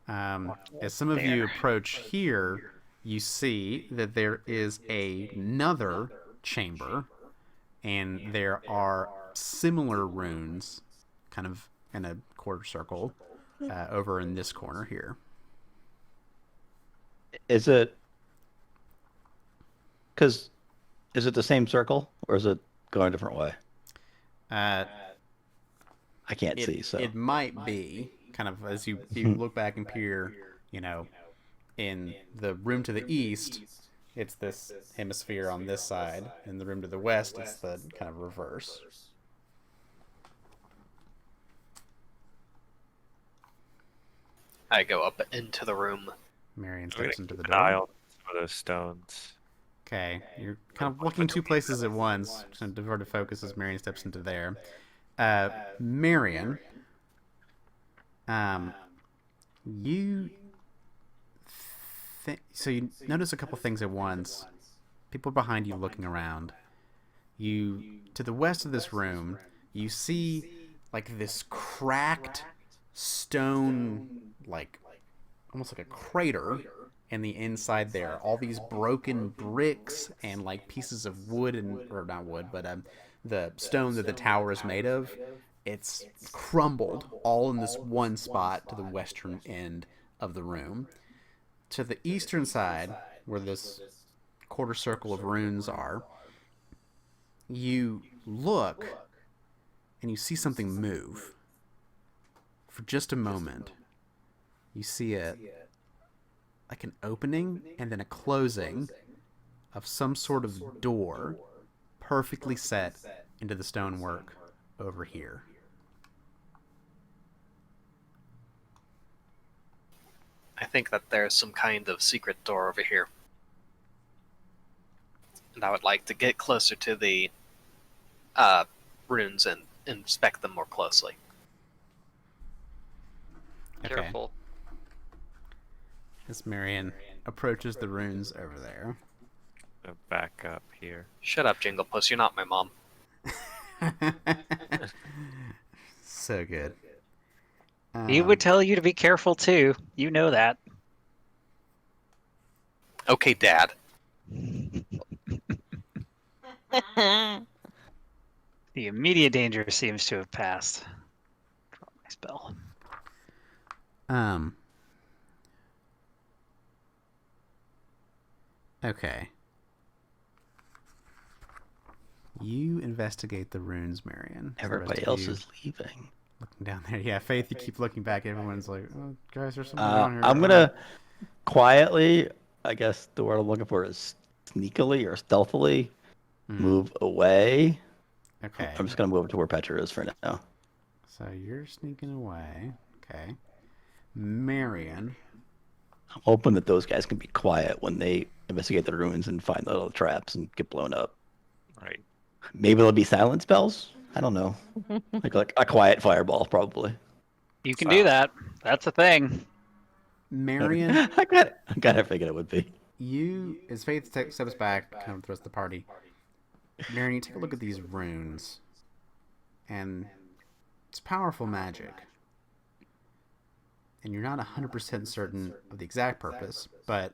As some of you approach here, you see that there is another chamber, and there are similar runes, kind of in a quarter circle, over in this corner here.
Is it the same circle, or is it going a different way? I can't see, so
it might be kind of as you look back and peer, in the room to the east, it's this hemisphere on this side. In the room to the west, it's the kind of reverse.
I go up into the room.
Marion
I'm gonna
steps into the
keep an eye
door.
on some of those stones.
Okay, you're kind of looking two places at once. Just going to divert focus as Marion steps into there. Marion, you so you notice a couple things at once. People behind you looking around. You, to the west of this room, you see like this cracked stone, like almost like a crater in the inside there. All these broken bricks and like pieces of wood or not wood, but the stone that the tower is made of. It's crumbled all in this one spot to the western end of the room. To the eastern side, where this quarter circle of runes are, you look and you see something move. For just a moment, you see it like an opening and then a closing of some sort of door perfectly set into the stonework over here.
I think that there's some kind of secret door over here. And I would like to get closer to the runes and inspect them more closely.
Okay.
Careful.
As Marion approaches the runes over there.
Back up here.
Shut up, Jinglepuss. You're not my mom.
So good.
He would tell you to be careful too. You know that.
Okay, Dad.
The immediate danger seems to have passed. Drop my spell.
Okay. You investigate the runes, Marion. The
everybody
rest of
else
you
is leaving.
looking down there. Yeah, Faith, you keep looking back. Everyone's like, oh, guys, there's something around here.
I'm gonna quietly, I guess the word I'm looking for is sneakily or stealthily, move away.
Okay.
I'm just gonna move to where Petra is for now.
So you're sneaking away. Okay. Marion.
I'm hoping that those guys can be quiet when they investigate the ruins and find the little traps and get blown up.
Right.
Maybe there'll be silent spells. I don't know. like a quiet fireball, probably.
You can do that. That's a thing.
Marion,
I kind of figured it would be.
you, as Faith steps back, kind of with the rest of the party, Marion, you take a look at these runes, and it's powerful magic. And you're not 100% certain of the exact purpose, but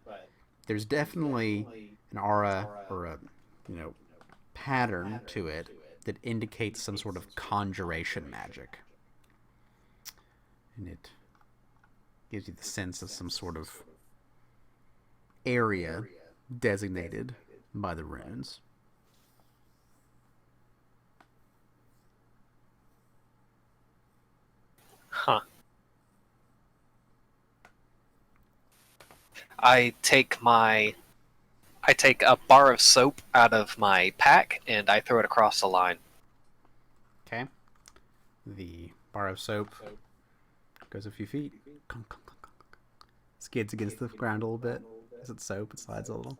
there's definitely an aura or a, pattern to it that indicates some sort of conjuration magic. And it gives you the sense of some sort of area designated by the runes.
Huh. I take a bar of soap out of my pack and I throw it across the line.
Okay. The bar of soap goes a few feet. Skids against the ground a little bit. As it's soap, it slides a little.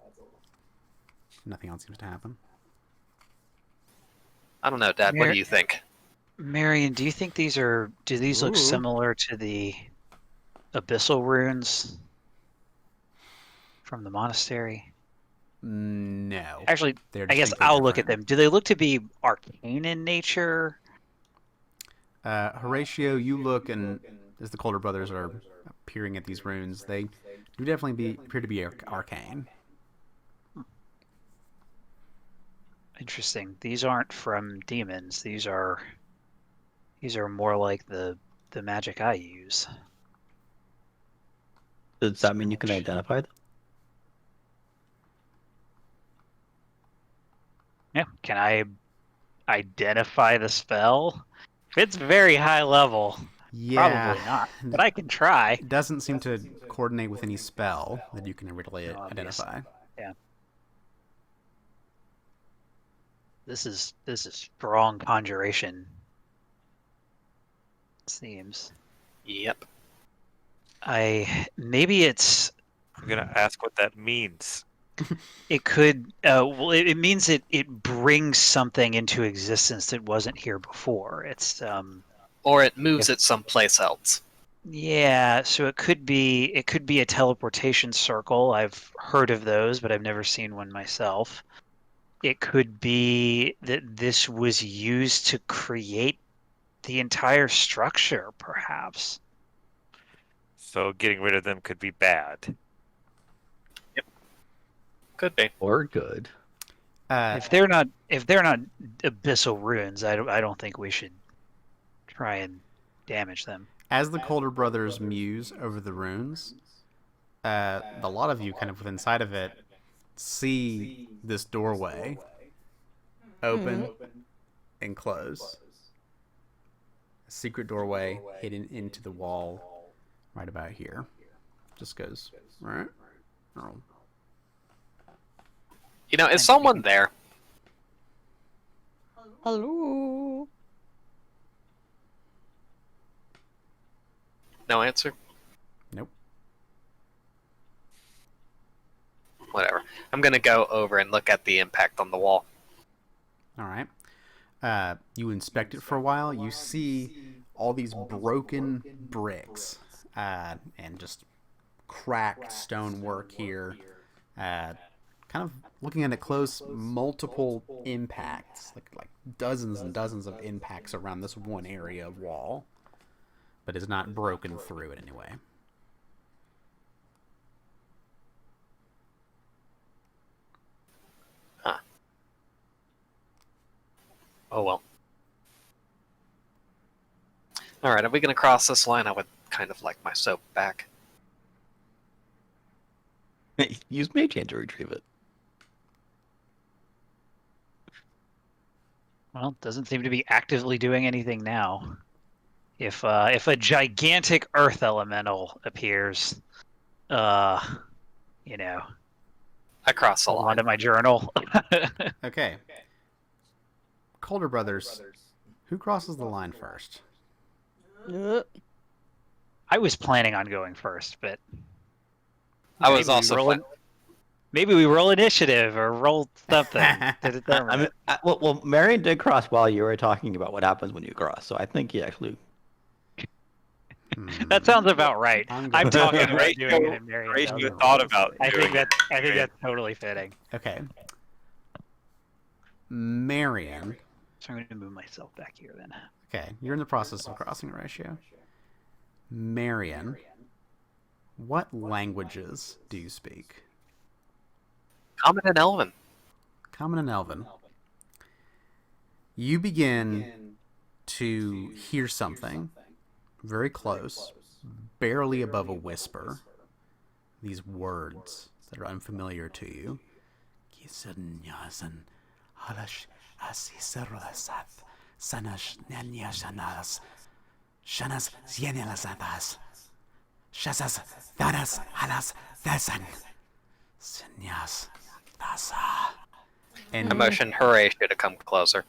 Nothing else seems to happen.
I don't know, Dad. What do you think?
Marion, do you think do these look
Ooh.
similar to the abyssal runes from the monastery?
No.
Actually,
They're
I guess
distinctly
I'll look at
different.
them. Do they look to be arcane in nature?
Horatio, you look, and as the Calder brothers are peering at these runes, they do definitely appear to be arcane.
Interesting. These aren't from demons. These are more like the magic I use.
Does that mean you can identify them?
Yeah. Can I identify the spell? If it's very high level,
Yeah,
probably not. But I can try.
it doesn't seem to coordinate with any spell that you can really
No,
identify.
Yeah. This is strong conjuration. It seems.
Yep.
Maybe it's.
I'm gonna ask what that means.
It could. Well, it means it brings something into existence that wasn't here before. It's
Or it moves it someplace else.
Yeah, so it could be a teleportation circle. I've heard of those, but I've never seen one myself. It could be that this was used to create the entire structure, perhaps.
So getting rid of them could be bad.
Could be.
Or good.
If they're not abyssal runes, I don't think we should try and damage them.
As the Colder brothers muse over the runes, a lot of you kind of within sight of it see this doorway open and close. A secret doorway hidden into the wall right about here. Just goes, right? Oh.
You know, is someone there?
Hello.
No answer?
Nope.
Whatever. I'm gonna go over and look at the impact on the wall.
All right. You inspect it for a while. You see all these broken bricks and just cracked stonework here. Kind of looking at it close, multiple impacts, like dozens and dozens of impacts around this one area of wall, but is not broken through it anyway.
Huh. Oh well. Alright, are we gonna cross this line? I would kind of like my soap back.
Use Mage Hand to retrieve it.
Well, doesn't seem to be actively doing anything now. If a gigantic earth elemental appears, you know,
I cross the
hold on
line.
to my journal.
Okay. Colder brothers, who crosses the line first?
I was planning on going first, but
I was
maybe we
also
roll maybe we roll initiative or roll something to determine
I mean,
it.
well, Marion did cross while you were talking about what happens when you cross, so I think he actually.
That sounds about right.
I'm
I'm
gonna-
talking about
Great
doing
show.
it in Marion.
Great
does
you
it.
thought about
I
doing
think
it.
that's totally fitting.
Okay. Marion.
So I'm going to move myself back here then.
Okay, you're in the process of crossing ratio. Marion, what languages do you speak?
Common and Elven.
Common and Elven. You begin to hear something very close, barely above a whisper. These words that are unfamiliar to you. And
I motion Horatio to come closer.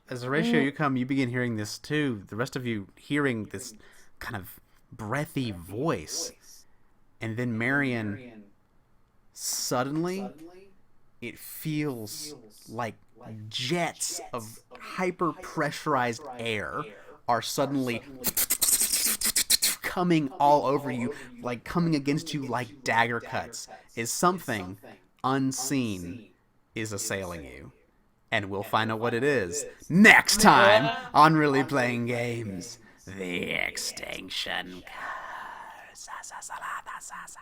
as Horatio, you come, you begin hearing this too. The rest of you hearing this kind of breathy voice. And then Marion, suddenly, it feels like jets of hyper pressurized air are suddenly coming all over you, like coming against you like dagger cuts. Is something unseen is assailing you. And we'll find out what it is next time on Really Playing Games. The Extinction Curse. Sa sa sa la da sa sa.